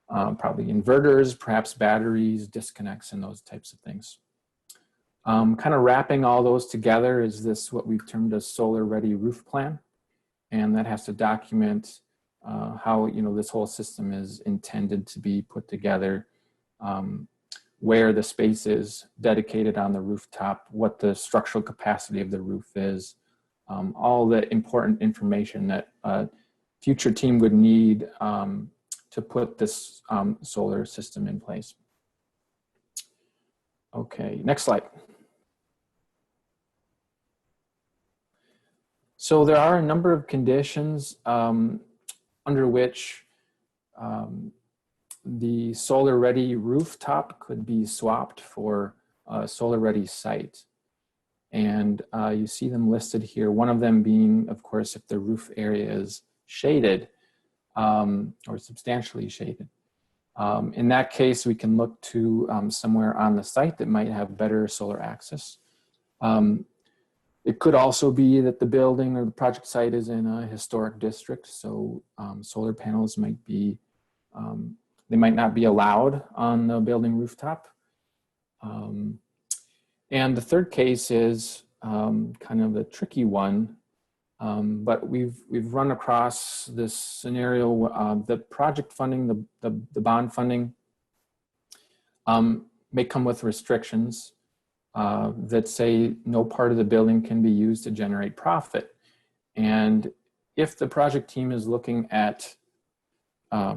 probably inverters, perhaps batteries, disconnects, and those types of things. Kind of wrapping all those together is this what we've termed a solar ready roof plan. And that has to document how this whole system is intended to be put together, where the space is dedicated on the rooftop, what the structural capacity of the roof is, all the important information that a future team would need to put this solar system in place. Okay, next slide. So there are a number of conditions under which the solar ready rooftop could be swapped for a solar ready site. And you see them listed here. One of them being, of course, if the roof area is shaded or substantially shaded. In that case, we can look to somewhere on the site that might have better solar access. It could also be that the building or the project site is in a historic district, so solar panels might be, they might not be allowed on the building rooftop. And the third case is kind of the tricky one, but we've run across this scenario. The project funding, the bond funding may come with restrictions that say no part of the building can be used to generate profit. And if the project team is looking at a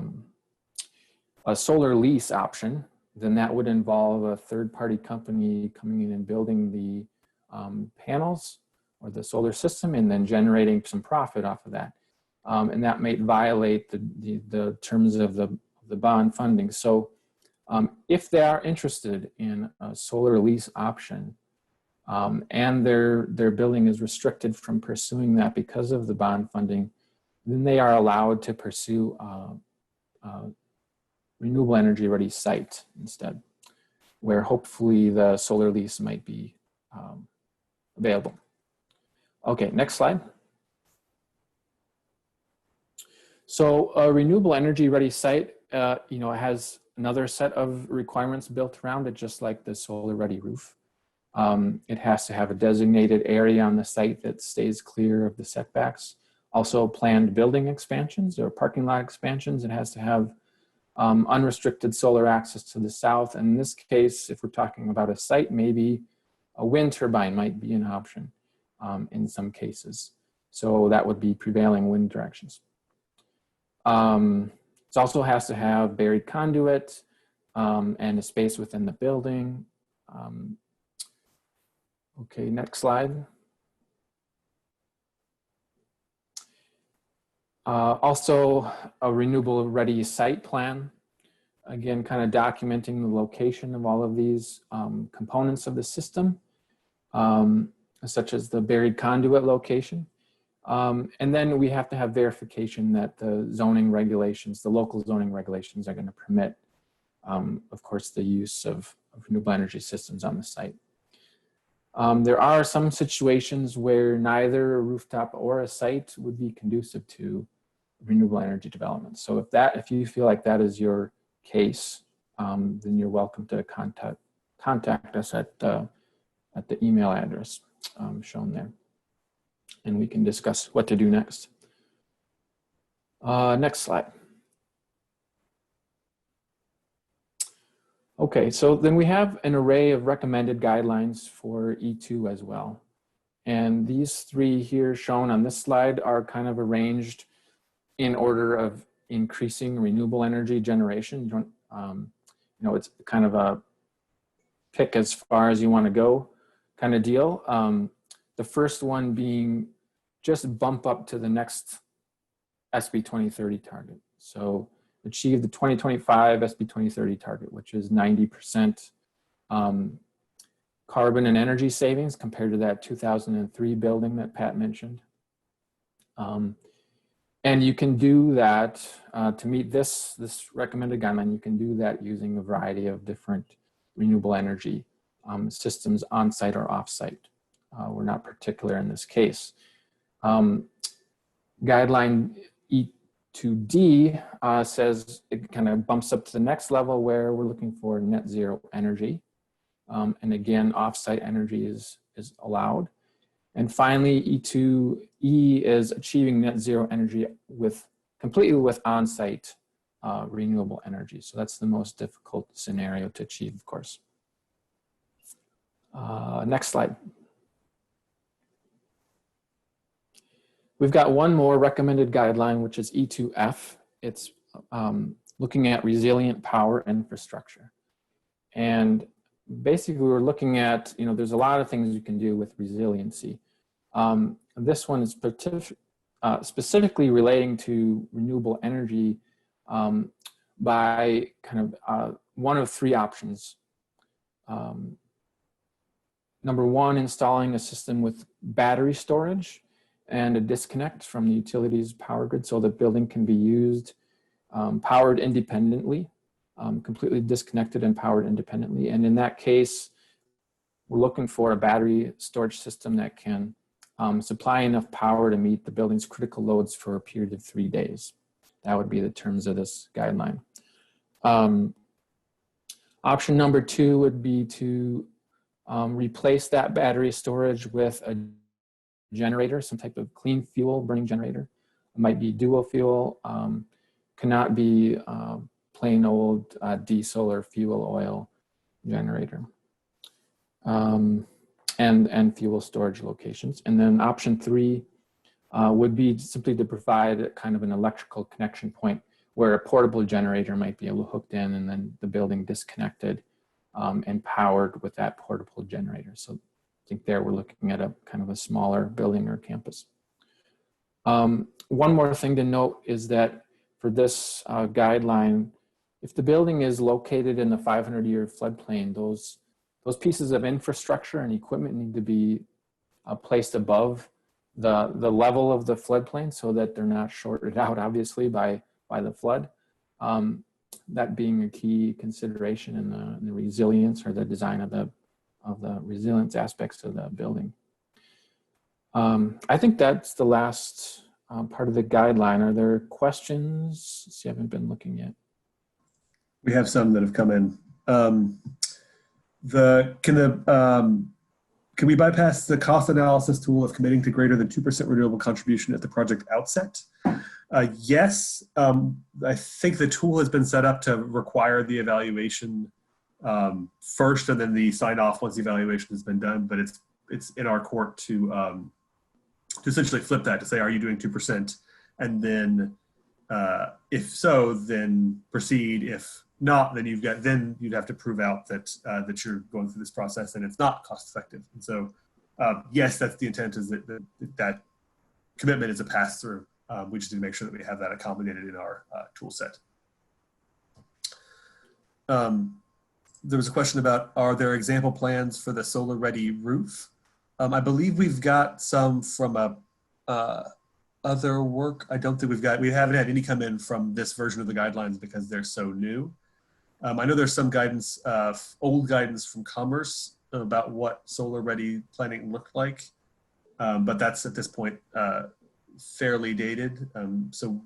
solar lease option, then that would involve a third-party company coming in and building the panels or the solar system and then generating some profit off of that. And that might violate the terms of the bond funding. So if they are interested in a solar lease option and their building is restricted from pursuing that because of the bond funding, then they are allowed to pursue renewable energy ready site instead, where hopefully the solar lease might be available. Okay, next slide. So a renewable energy ready site, has another set of requirements built around it, just like the solar ready roof. It has to have a designated area on the site that stays clear of the setbacks. Also planned building expansions or parking lot expansions. It has to have unrestricted solar access to the south. And in this case, if we're talking about a site, maybe a wind turbine might be an option in some cases. So that would be prevailing wind directions. It also has to have buried conduit and a space within the building. Okay, next slide. Also a renewable ready site plan. Again, kind of documenting the location of all of these components of the system, such as the buried conduit location. And then we have to have verification that the zoning regulations, the local zoning regulations are going to permit, of course, the use of renewable energy systems on the site. There are some situations where neither a rooftop or a site would be conducive to renewable energy development. So if you feel like that is your case, then you're welcome to contact us at the email address shown there, and we can discuss what to do next. Next slide. Okay, so then we have an array of recommended guidelines for E2 as well. And these three here shown on this slide are kind of arranged in order of increasing renewable energy generation. You don't, it's kind of a pick as far as you want to go kind of deal. The first one being just bump up to the next SB 2030 target. So achieve the 2025 SB 2030 target, which is 90% carbon and energy savings compared to that 2003 building that Pat mentioned. And you can do that to meet this recommended guideline. You can do that using a variety of different renewable energy systems on-site or off-site. We're not particular in this case. Guideline E2D says it kind of bumps up to the next level where we're looking for net zero energy. And again, off-site energy is allowed. And finally, E2E is achieving net zero energy completely with on-site renewable energy. So that's the most difficult scenario to achieve, of course. Next slide. We've got one more recommended guideline, which is E2F. It's looking at resilient power infrastructure. And basically we're looking at, there's a lot of things you can do with resiliency. This one is specifically relating to renewable energy by kind of one of three options. Number one, installing a system with battery storage and a disconnect from the utilities power grid so the building can be used powered independently, completely disconnected and powered independently. And in that case, we're looking for a battery storage system that can supply enough power to meet the building's critical loads for a period of 3 days. That would be the terms of this guideline. Option number two would be to replace that battery storage with a generator, some type of clean fuel burning generator. It might be dual fuel, cannot be plain old diesel or fuel oil generator. And fuel storage locations. And then option three would be simply to provide kind of an electrical connection point where a portable generator might be hooked in and then the building disconnected and powered with that portable generator. So I think there we're looking at a kind of a smaller building or campus. One more thing to note is that for this guideline, if the building is located in the 500-year floodplain, those pieces of infrastructure and equipment need to be placed above the level of the floodplain so that they're not shorted out, obviously, by the flood. that being a key consideration in the resilience or the design of the resilience aspects of the building. I think that's the last part of the guideline. Are there questions? Let's see, I haven't been looking yet. We have some that have come in. Can we bypass the cost analysis tool of committing to greater than 2% renewable contribution at the project outset? Yes, I think the tool has been set up to require the evaluation first, and then the sign off once the evaluation has been done. But it's in our court to essentially flip that, to say, are you doing 2%? And then if so, then proceed. If not, then you'd have to prove out that that you're going through this process and it's not cost effective. And so yes, that's the intent, is that commitment is a pass through. We just need to make sure that we have that accommodated in our tool set. There was a question about, are there example plans for the solar ready roof? I believe we've got some from other work. I don't think we haven't had any come in from this version of the guidelines because they're so new. I know there's some guidance, old guidance from Commerce about what solar ready planning looked like, but that's at this point fairly dated. So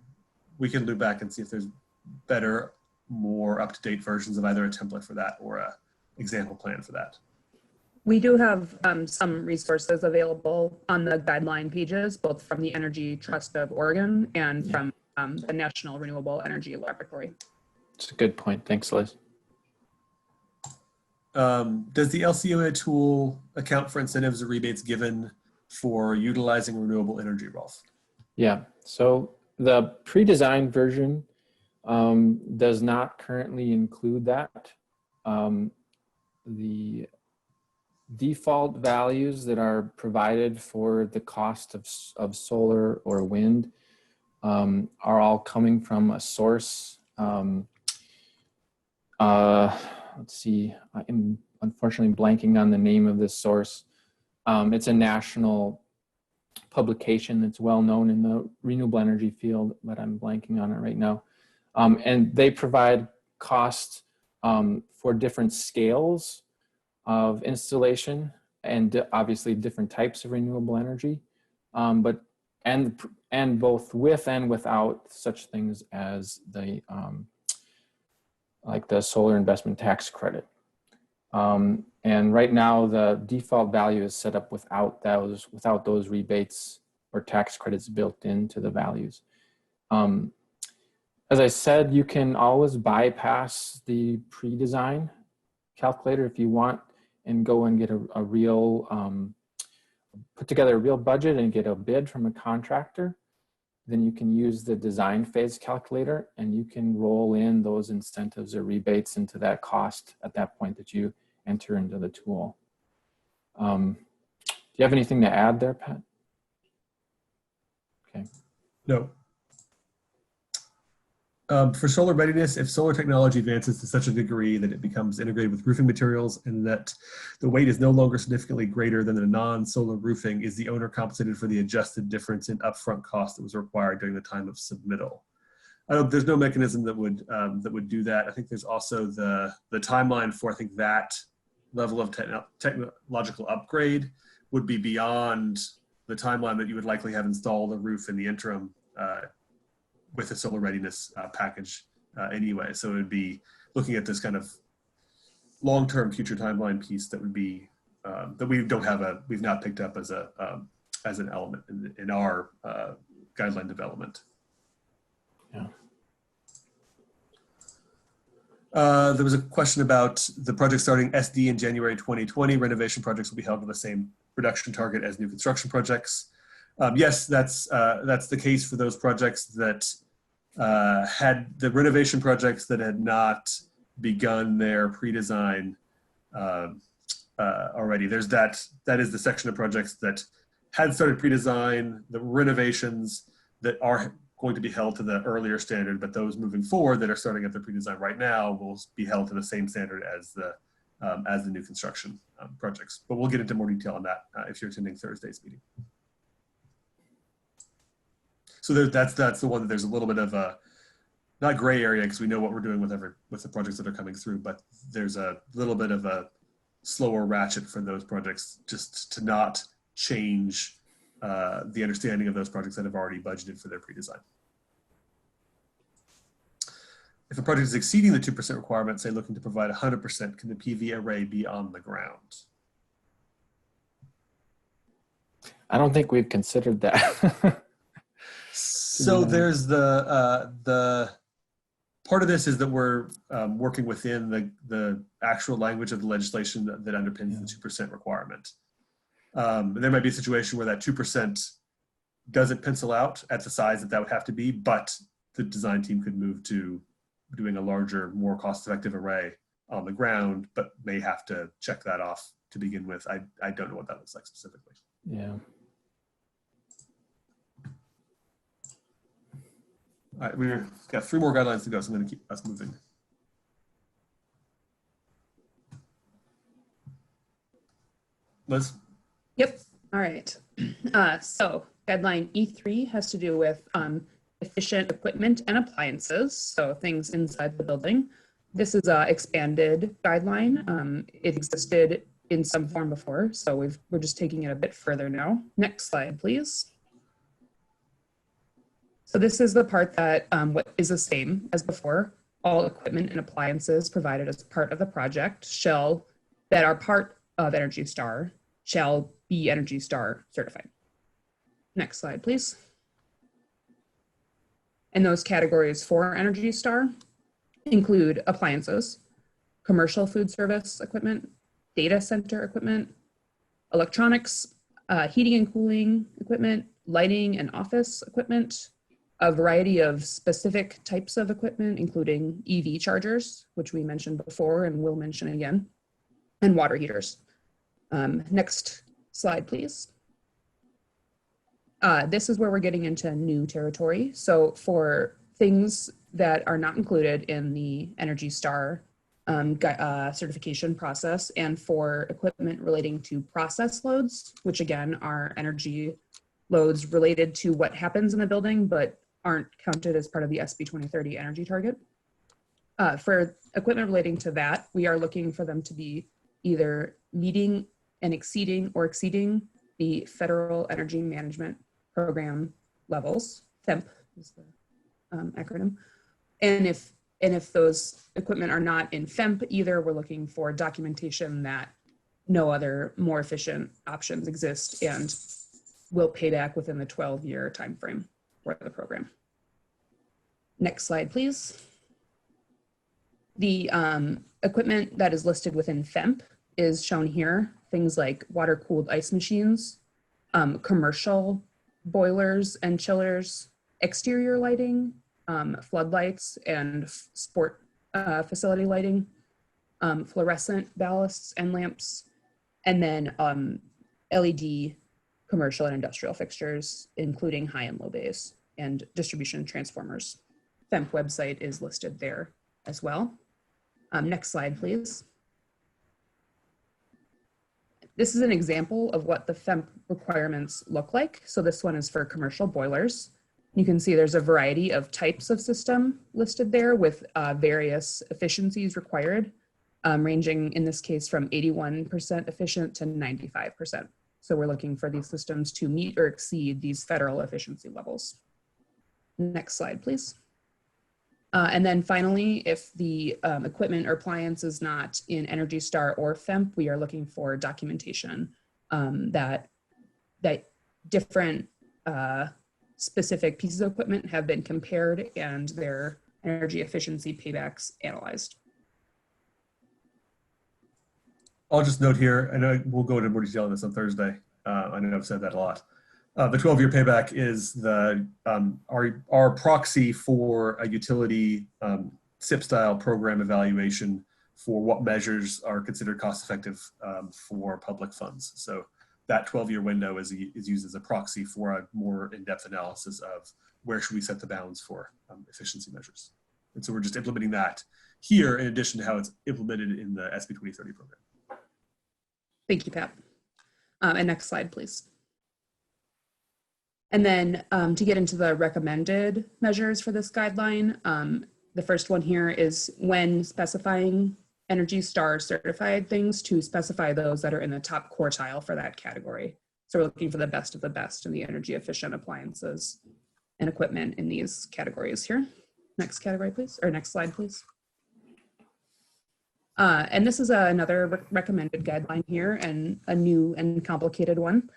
we can loop back and see if there's better, more up-to-date versions of either a template for that or a example plan for that. We do have some resources available on the guideline pages, both from the Energy Trust of Oregon and from the National Renewable Energy Laboratory. It's a good point. Thanks, Liz. Does the LCOA tool account for incentives or rebates given for utilizing renewable energy, Rolf? Yeah, so the pre-designed version does not currently include that. The default values that are provided for the cost of solar or wind are all coming from a source. Let's see, I'm unfortunately blanking on the name of this source. It's a national publication that's well known in the renewable energy field, but I'm blanking on it right now. And they provide cost for different scales of installation and obviously different types of renewable energy, but both with and without such things as the like the solar investment tax credit. And right now the default value is set up without those rebates or tax credits built into the values. As I said, you can always bypass the pre-design calculator if you want and go and get a real, put together a real budget and get a bid from a contractor. Then you can use the design phase calculator and you can roll in those incentives or rebates into that cost at that point that you enter into the tool. Do you have anything to add there, Pat? Okay. No. For solar readiness, if solar technology advances to such a degree that it becomes integrated with roofing materials and that the weight is no longer significantly greater than the non-solar roofing, is the owner compensated for the adjusted difference in upfront cost that was required during the time of submittal? There's no mechanism that would do that. I think there's also the timeline for, I think, that level of technological upgrade would be beyond the timeline that you would likely have installed a roof in the interim with a solar readiness package anyway. So it would be looking at this kind of long-term future timeline piece that would be, that we've not picked up as an element in our guideline development. Yeah. There was a question about the project starting SD in January 2020. Renovation projects will be held to the same production target as new construction projects. Yes, that's the case for those projects that had the renovation projects that had not begun their pre-design already. There's that is the section of projects that had started pre-design, the renovations that are going to be held to the earlier standard, but those moving forward that are starting at the pre-design right now will be held to the same standard as the new construction projects. But we'll get into more detail on that if you're attending Thursday's meeting. So that's the one that there's a little bit of a not gray area because we know what we're doing with the projects that are coming through, but there's a little bit of a slower ratchet for those projects just to not change the understanding of those projects that have already budgeted for their pre-design. If a project is exceeding the 2% requirement, say looking to provide 100%, can the PV array be on the ground? I don't think we've considered that. So there's the part of this is that we're working within the actual language of the legislation that underpins the 2% requirement. There might be a situation where that 2% doesn't pencil out at the size that would have to be, but the design team could move to doing a larger, more cost-effective array on the ground, but may have to check that off to begin with. I don't know what that looks like specifically. Yeah. All right, we've got 3 more guidelines to go, so I'm going to keep us moving. Liz? Yep. All right. So guideline E3 has to do with efficient equipment and appliances, so things inside the building. This is an expanded guideline. It existed in some form before, so we're just taking it a bit further now. Next slide, please. So this is the part that what is the same as before. All equipment and appliances provided as part of the project that are part of Energy Star shall be Energy Star certified. Next slide, please. And those categories for Energy Star include appliances, commercial food service equipment, data center equipment, electronics, heating and cooling equipment, lighting and office equipment, a variety of specific types of equipment, including EV chargers, which we mentioned before and will mention again, and water heaters. Next slide, please. This is where we're getting into new territory. So for things that are not included in the Energy Star certification process, and for equipment relating to process loads, which again are energy loads related to what happens in the building, but aren't counted as part of the SB 2030 energy target. For equipment relating to that, we are looking for them to be either meeting and exceeding the Federal Energy Management Program levels, FEMP is the acronym. And if those equipment are not in FEMP either, we're looking for documentation that no other more efficient options exist and will pay back within the 12-year timeframe for the program. Next slide, please. The equipment that is listed within FEMP is shown here. Things like water-cooled ice machines, commercial boilers and chillers, exterior lighting, floodlights and sport facility lighting, fluorescent ballasts and lamps, and then LED commercial and industrial fixtures, including high and low bays, and distribution transformers. FEMP website is listed there as well. Next slide, please. This is an example of what the FEMP requirements look like. So this one is for commercial boilers. You can see there's a variety of types of system listed there with various efficiencies required, ranging in this case from 81% efficient to 95%. So we're looking for these systems to meet or exceed these federal efficiency levels. Next slide, please. And then finally, if the equipment or appliance is not in Energy Star or FEMP, we are looking for documentation that different specific pieces of equipment have been compared and their energy efficiency paybacks analyzed. I'll just note here, I know we'll go into more detail on this on Thursday. I know I've said that a lot. The 12-year payback is our proxy for a utility SIP-style program evaluation for what measures are considered cost-effective for public funds. So that 12-year window is used as a proxy for a more in-depth analysis of where should we set the bounds for efficiency measures. And so we're just implementing that here in addition to how it's implemented in the SB 2030 program. Thank you, Pat. And next slide, please. And then to get into the recommended measures for this guideline, the first one here is when specifying Energy Star certified things to specify those that are in the top quartile for that category. So we're looking for the best of the best in the energy efficient appliances and equipment in these categories here. Next category, please, or next slide, please. And this is another recommended guideline here, and a new and complicated one,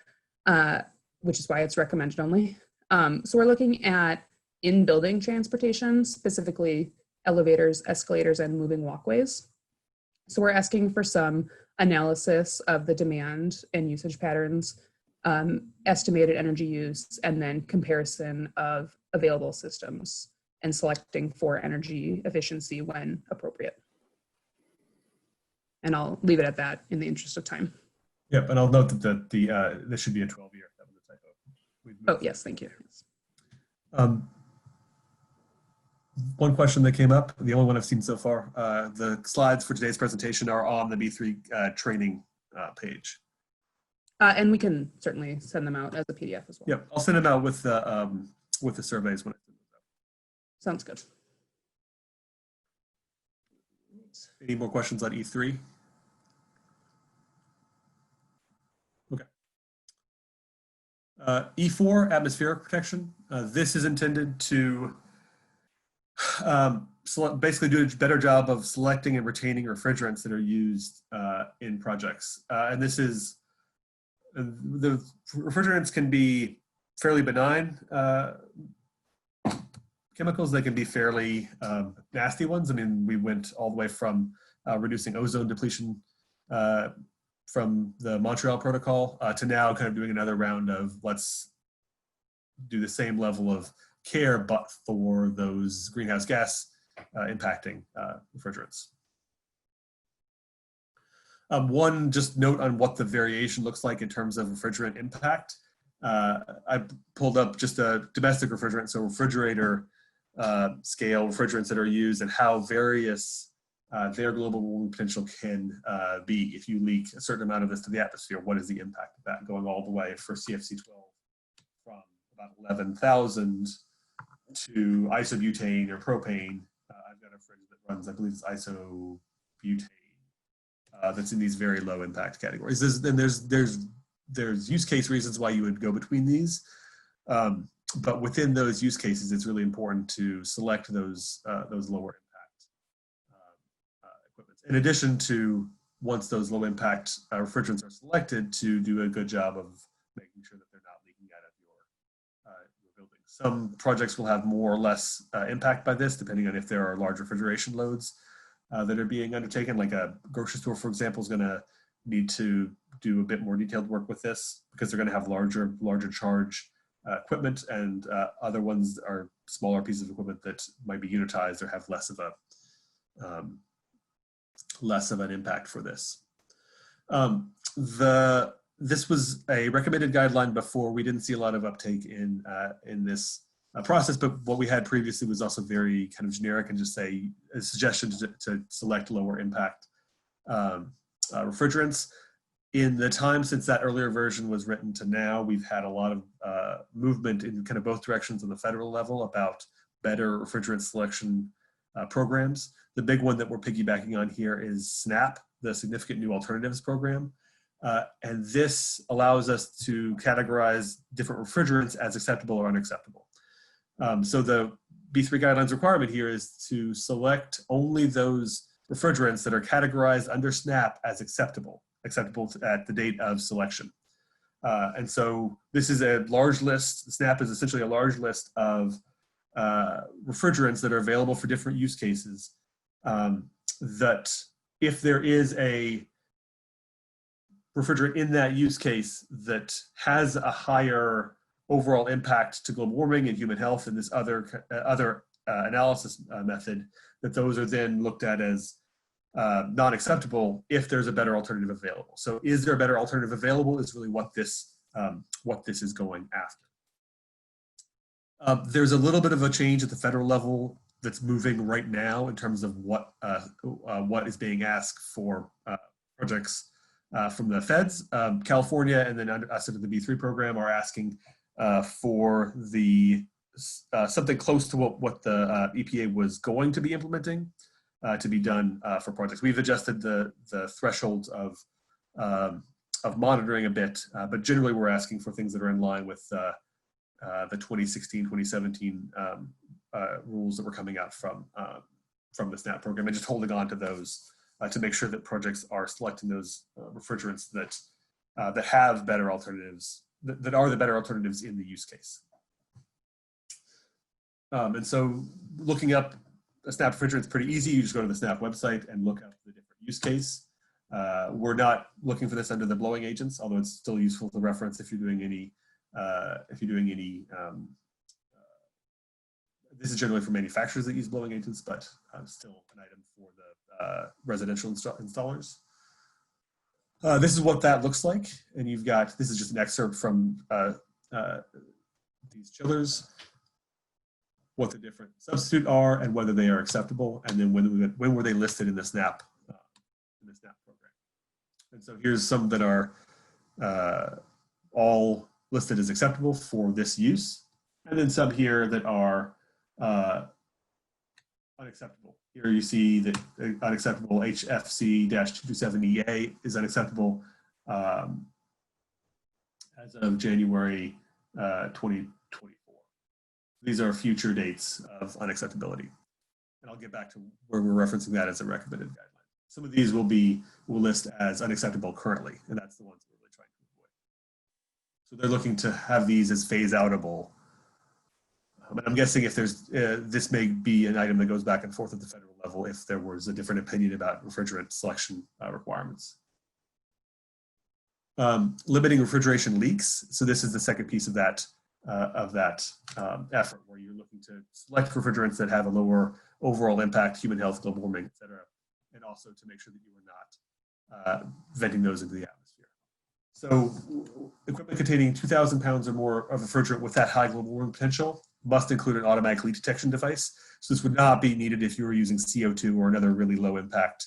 which is why it's recommended only. So we're looking at in-building transportation, specifically elevators, escalators, and moving walkways. So we're asking for some analysis of the demand and usage patterns, estimated energy use, and then comparison of available systems and selecting for energy efficiency when appropriate. And I'll leave it at that in the interest of time. Yep, and I'll note that this should be a 12-year. That was a typo. Oh, yes, thank you. One question that came up, the only one I've seen so far, the slides for today's presentation are on the B3 training page. And we can certainly send them out as a PDF as well. Yep, I'll send them out with the surveys when I send them out. Sounds good. Any more questions on E3? Okay. E4, atmospheric protection. This is intended to basically do a better job of selecting and retaining refrigerants that are used in projects. And this is, the refrigerants can be fairly benign chemicals. They can be fairly nasty ones. I mean, we went all the way from reducing ozone depletion from the Montreal Protocol to now kind of doing another round of let's do the same level of care, but for those greenhouse gas impacting refrigerants. One just note on what the variation looks like in terms of refrigerant impact. I pulled up just a domestic refrigerant, so refrigerator scale refrigerants that are used and how various their global warming potential can be. If you leak a certain amount of this to the atmosphere, what is the impact of that, going all the way for CFC 12 from about 11,000 to isobutane or propane. I've got a fridge that runs, I believe it's isobutane, that's in these very low impact categories. There's use case reasons why you would go between these, but within those use cases, it's really important to select those lower impact equipment. In addition to, once those low impact refrigerants are selected, to do a good job of making sure that they're not leaking out of your building. Some projects will have more or less impact by this, depending on if there are large refrigeration loads that are being undertaken. Like a grocery store, for example, is going to need to do a bit more detailed work with this because they're going to have larger charge equipment, and other ones are smaller pieces of equipment that might be unitized or have less of an impact for this. This was a recommended guideline before. We didn't see a lot of uptake in this process, but what we had previously was also very kind of generic and just say a suggestion to select lower impact refrigerants. In the time since that earlier version was written to now, we've had a lot of movement in kind of both directions on the federal level about better refrigerant selection programs. The big one that we're piggybacking on here is SNAP, the Significant New Alternatives Program. And this allows us to categorize different refrigerants as acceptable or unacceptable. So the B3 guidelines requirement here is to select only those refrigerants that are categorized under SNAP as acceptable at the date of selection. And so this is a large list. SNAP is essentially a large list of refrigerants that are available for different use cases, that if there is a refrigerant in that use case that has a higher overall impact to global warming and human health in this other analysis method, that those are then looked at as not acceptable if there's a better alternative available. So is there a better alternative available is really what this is going after. There's a little bit of a change at the federal level that's moving right now in terms of what is being asked for projects from the feds. California and then us under the B3 program are asking for the something close to what the EPA was going to be implementing to be done for projects. We've adjusted the thresholds of monitoring a bit, but generally we're asking for things that are in line with the 2016, 2017 rules that were coming out from the SNAP program, and just holding on to those to make sure that projects are selecting those refrigerants that have better alternatives, that are the better alternatives in the use case. And so looking up a SNAP refrigerant is pretty easy. You just go to the SNAP website and look up the different use case. We're not looking for this under the blowing agents, although it's still useful to reference if you're doing any, this is generally for manufacturers that use blowing agents, but still an item for the residential installers. This is what that looks like. And you've got, this is just an excerpt from these chillers, what the different substitute are and whether they are acceptable, and then when were they listed in the SNAP program. And so here's some that are all listed as acceptable for this use, and then some here that are unacceptable. Here you see that unacceptable HFC-227EA is unacceptable as of January 2024. These are future dates of unacceptability. And I'll get back to where we're referencing that as a recommended guideline. Some of these will list as unacceptable currently, and that's the ones we're really trying to avoid. So they're looking to have these as phase-outable. But I'm guessing if there's, this may be an item that goes back and forth at the federal level if there was a different opinion about refrigerant selection requirements. Limiting refrigeration leaks. So this is the second piece of that effort, where you're looking to select refrigerants that have a lower overall impact, human health, global warming, et cetera, and also to make sure that you are not venting those into the atmosphere. So equipment containing 2,000 pounds or more of refrigerant with that high global warming potential must include an automatic leak detection device. So this would not be needed if you were using CO2 or another really low impact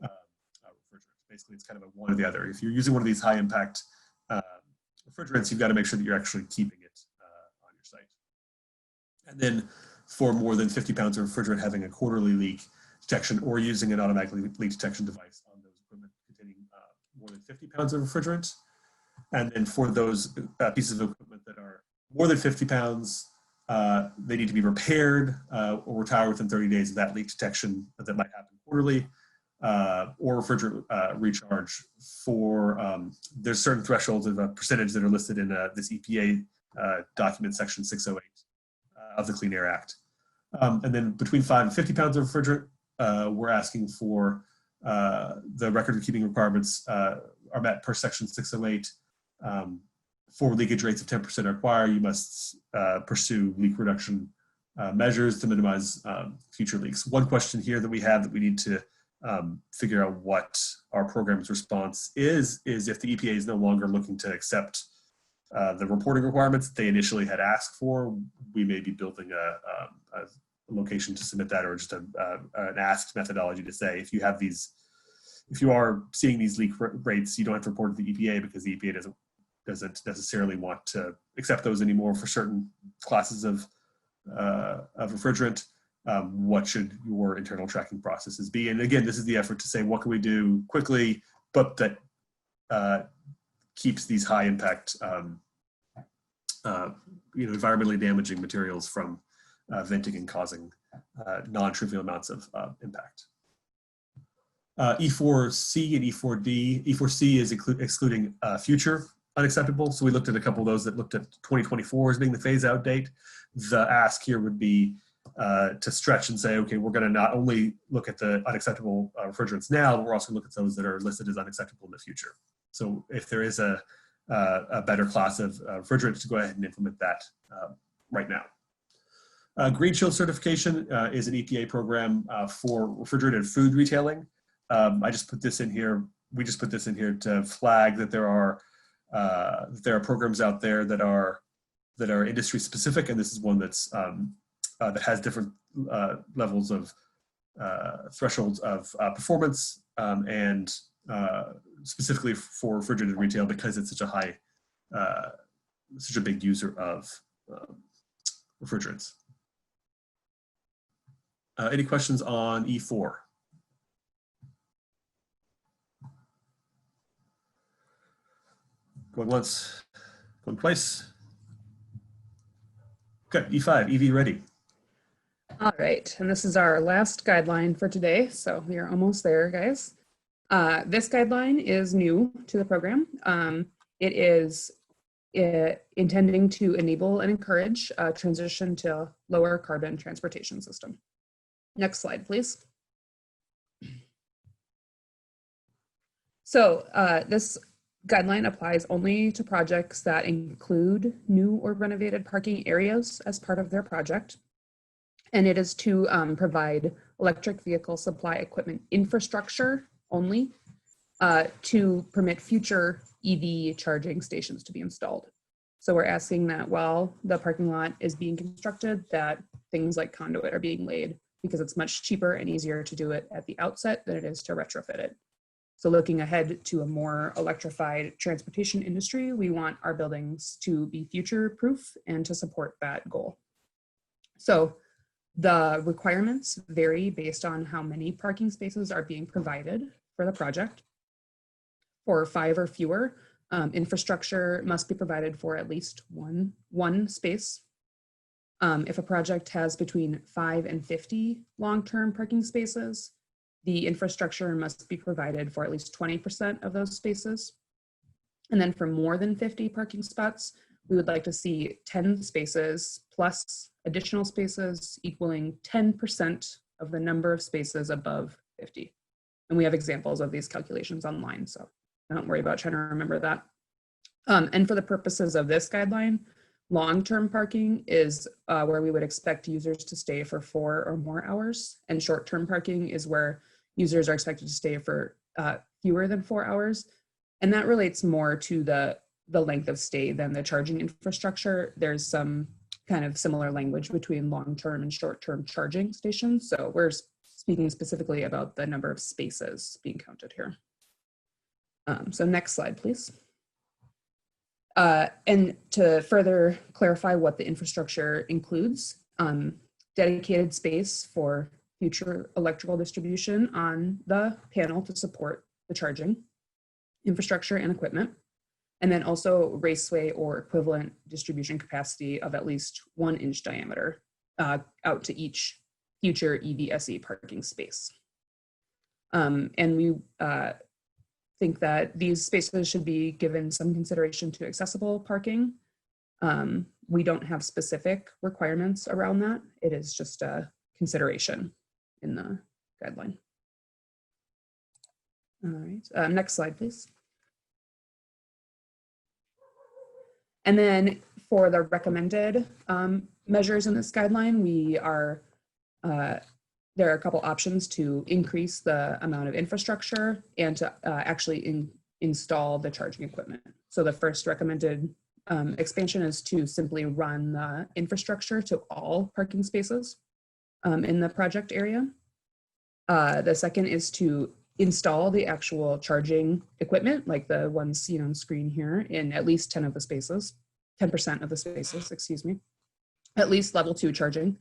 refrigerant. Basically, it's kind of a one or the other. If you're using one of these high impact refrigerants, you've got to make sure that you're actually keeping it on your site. And then for more than 50 pounds of refrigerant, having a quarterly leak detection or using an automatic leak detection device on those equipment containing more than 50 pounds of refrigerant. And then for those pieces of equipment that are more than 50 pounds, they need to be repaired or retired within 30 days of that leak detection that might happen quarterly, or refrigerant recharge for, there's certain thresholds of a percentage that are listed in this EPA document section 608 of the Clean Air Act. And then between 5 and 50 pounds of refrigerant, we're asking for the record keeping requirements are met per section 608. For leakage rates of 10% or higher, you must pursue leak reduction measures to minimize future leaks. One question here that we have that we need to figure out what our program's response is if the EPA is no longer looking to accept the reporting requirements they initially had asked for, we may be building a location to submit that, or just an asked methodology to say, if you have these, if you are seeing these leak rates, you don't have to report to the EPA because the EPA doesn't necessarily want to accept those anymore for certain classes of refrigerant. What should your internal tracking processes be? And again, this is the effort to say, what can we do quickly, but that keeps these high impact, environmentally damaging materials from venting and causing non-trivial amounts of impact. E4C and E4D. E4C is excluding future unacceptable. So we looked at a couple of those that looked at 2024 as being the phase out date. The ask here would be to stretch and say, okay, we're going to not only look at the unacceptable refrigerants now, but we're also going to look at those that are listed as unacceptable in the future. So if there is a better class of refrigerant, to go ahead and implement that right now. Green Shield certification is an EPA program for refrigerated food retailing. I just put this in here. We just put this in here to flag that there are programs out there that are industry specific, and this is one that's that has different levels of thresholds of performance and specifically for refrigerated retail, because it's such a high such a big user of refrigerants. Any questions on E4? Going once, going twice. Okay, E5, EV ready. All right, and this is our last guideline for today, so we are almost there, guys. This guideline is new to the program. It is intending to enable and encourage a transition to lower carbon transportation system. Next slide, please. So this guideline applies only to projects that include new or renovated parking areas as part of their project. And it is to provide electric vehicle supply equipment infrastructure only to permit future EV charging stations to be installed. So we're asking that while the parking lot is being constructed, that things like conduit are being laid, because it's much cheaper and easier to do it at the outset than it is to retrofit it. So looking ahead to a more electrified transportation industry, we want our buildings to be future-proof and to support that goal. So the requirements vary based on how many parking spaces are being provided for the project. For 5 or fewer, infrastructure must be provided for at least one space. If a project has between 5 and 50 long-term parking spaces, the infrastructure must be provided for at least 20% of those spaces. And then for more than 50 parking spots, we would like to see 10 spaces plus additional spaces equaling 10% of the number of spaces above 50. And we have examples of these calculations online, so don't worry about trying to remember that. And for the purposes of this guideline, long-term parking is where we would expect users to stay for 4 or more hours, and short-term parking is where users are expected to stay for fewer than 4 hours. And that relates more to the length of stay than the charging infrastructure. There's some kind of similar language between long-term and short-term charging stations. So we're speaking specifically about the number of spaces being counted here. So next slide, please. And to further clarify what the infrastructure includes, dedicated space for future electrical distribution on the panel to support the charging infrastructure and equipment, and then also raceway or equivalent distribution capacity of at least 1 inch diameter out to each future EVSE parking space. And we think that these spaces should be given some consideration to accessible parking. We don't have specific requirements around that. It is just a consideration in the guideline. All right, next slide, please. And then for the recommended measures in this guideline, we are, there are a couple options to increase the amount of infrastructure and to actually install the charging equipment. So the first recommended expansion is to simply run the infrastructure to all parking spaces in the project area. The second is to install the actual charging equipment, like the ones seen on screen here, in at least 10 of the spaces, 10% of the spaces, excuse me, at least level 2 charging,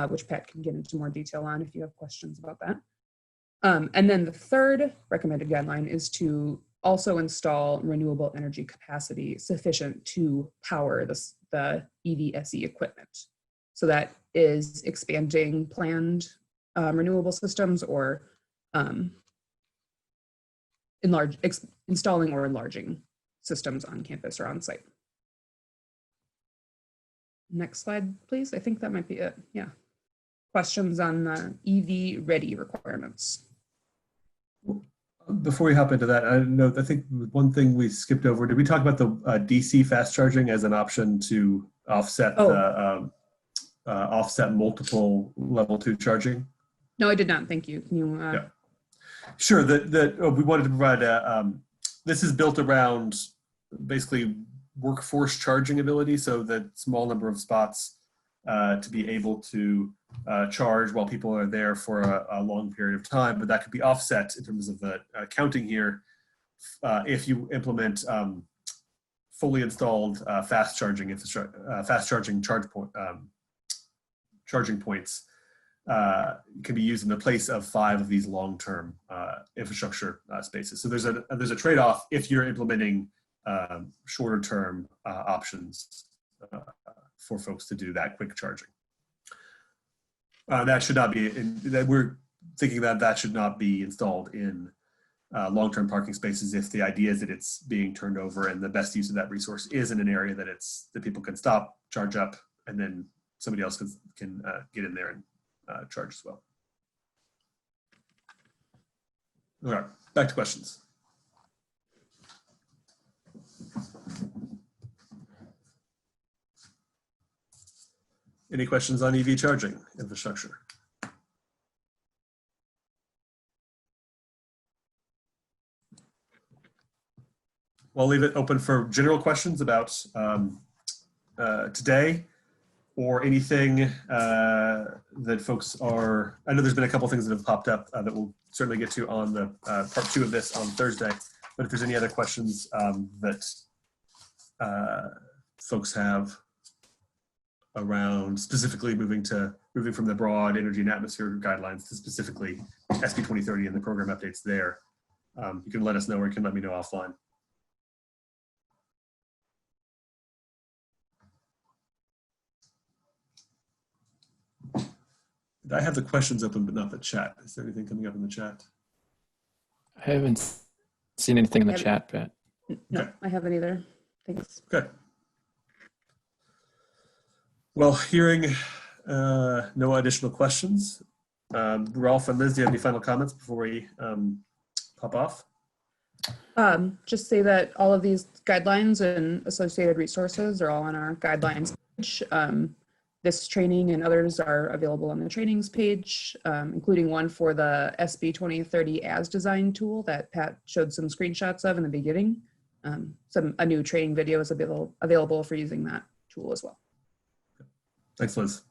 which Pat can get into more detail on if you have questions about that. And then the third recommended guideline is to also install renewable energy capacity sufficient to power the EVSE equipment. So that is expanding planned renewable systems or installing or enlarging systems on campus or on site. Next slide, please. I think that might be it. Yeah. Questions on the EV ready requirements? Before we hop into that, I think one thing we skipped over, did we talk about the DC fast charging as an option to offset offset multiple level 2 charging? No, I did not. Thank you. Can you? Yeah. Sure. We wanted to provide, this is built around basically workforce charging ability, so that small number of spots to be able to charge while people are there for a long period of time, but that could be offset in terms of the counting here if you implement fully installed fast charging infrastructure, charging points can be used in the place of 5 of these long-term infrastructure spaces. So there's a trade-off if you're implementing shorter-term options for folks to do that quick charging. That should not be, we're thinking that should not be installed in long-term parking spaces if the idea is that it's being turned over and the best use of that resource is in an area that that people can stop, charge up, and then somebody else can get in there and charge as well. All right, back to questions. Any questions on EV charging infrastructure? I'll leave it open for general questions about today or anything that folks are, I know there's been a couple things that have popped up that we'll certainly get to on the part 2 of this on Thursday, but if there's any other questions that folks have around specifically moving from the broad energy and atmosphere guidelines to specifically SB 2030 and the program updates there, you can let us know or you can let me know offline. I have the questions open, but not the chat. Is there anything coming up in the chat? I haven't seen anything in the chat, Pat. No, Okay. I haven't either. Thanks. Okay. Well, hearing no additional questions, Rolf and Liz, do you have any final comments before we pop off? Just say that all of these guidelines and associated resources are all on our guidelines page. This training and others are available on the trainings page, including one for the SB 2030 as designed tool that Pat showed some screenshots of in the beginning. A new training video is available for using that tool as well. Thanks, Liz.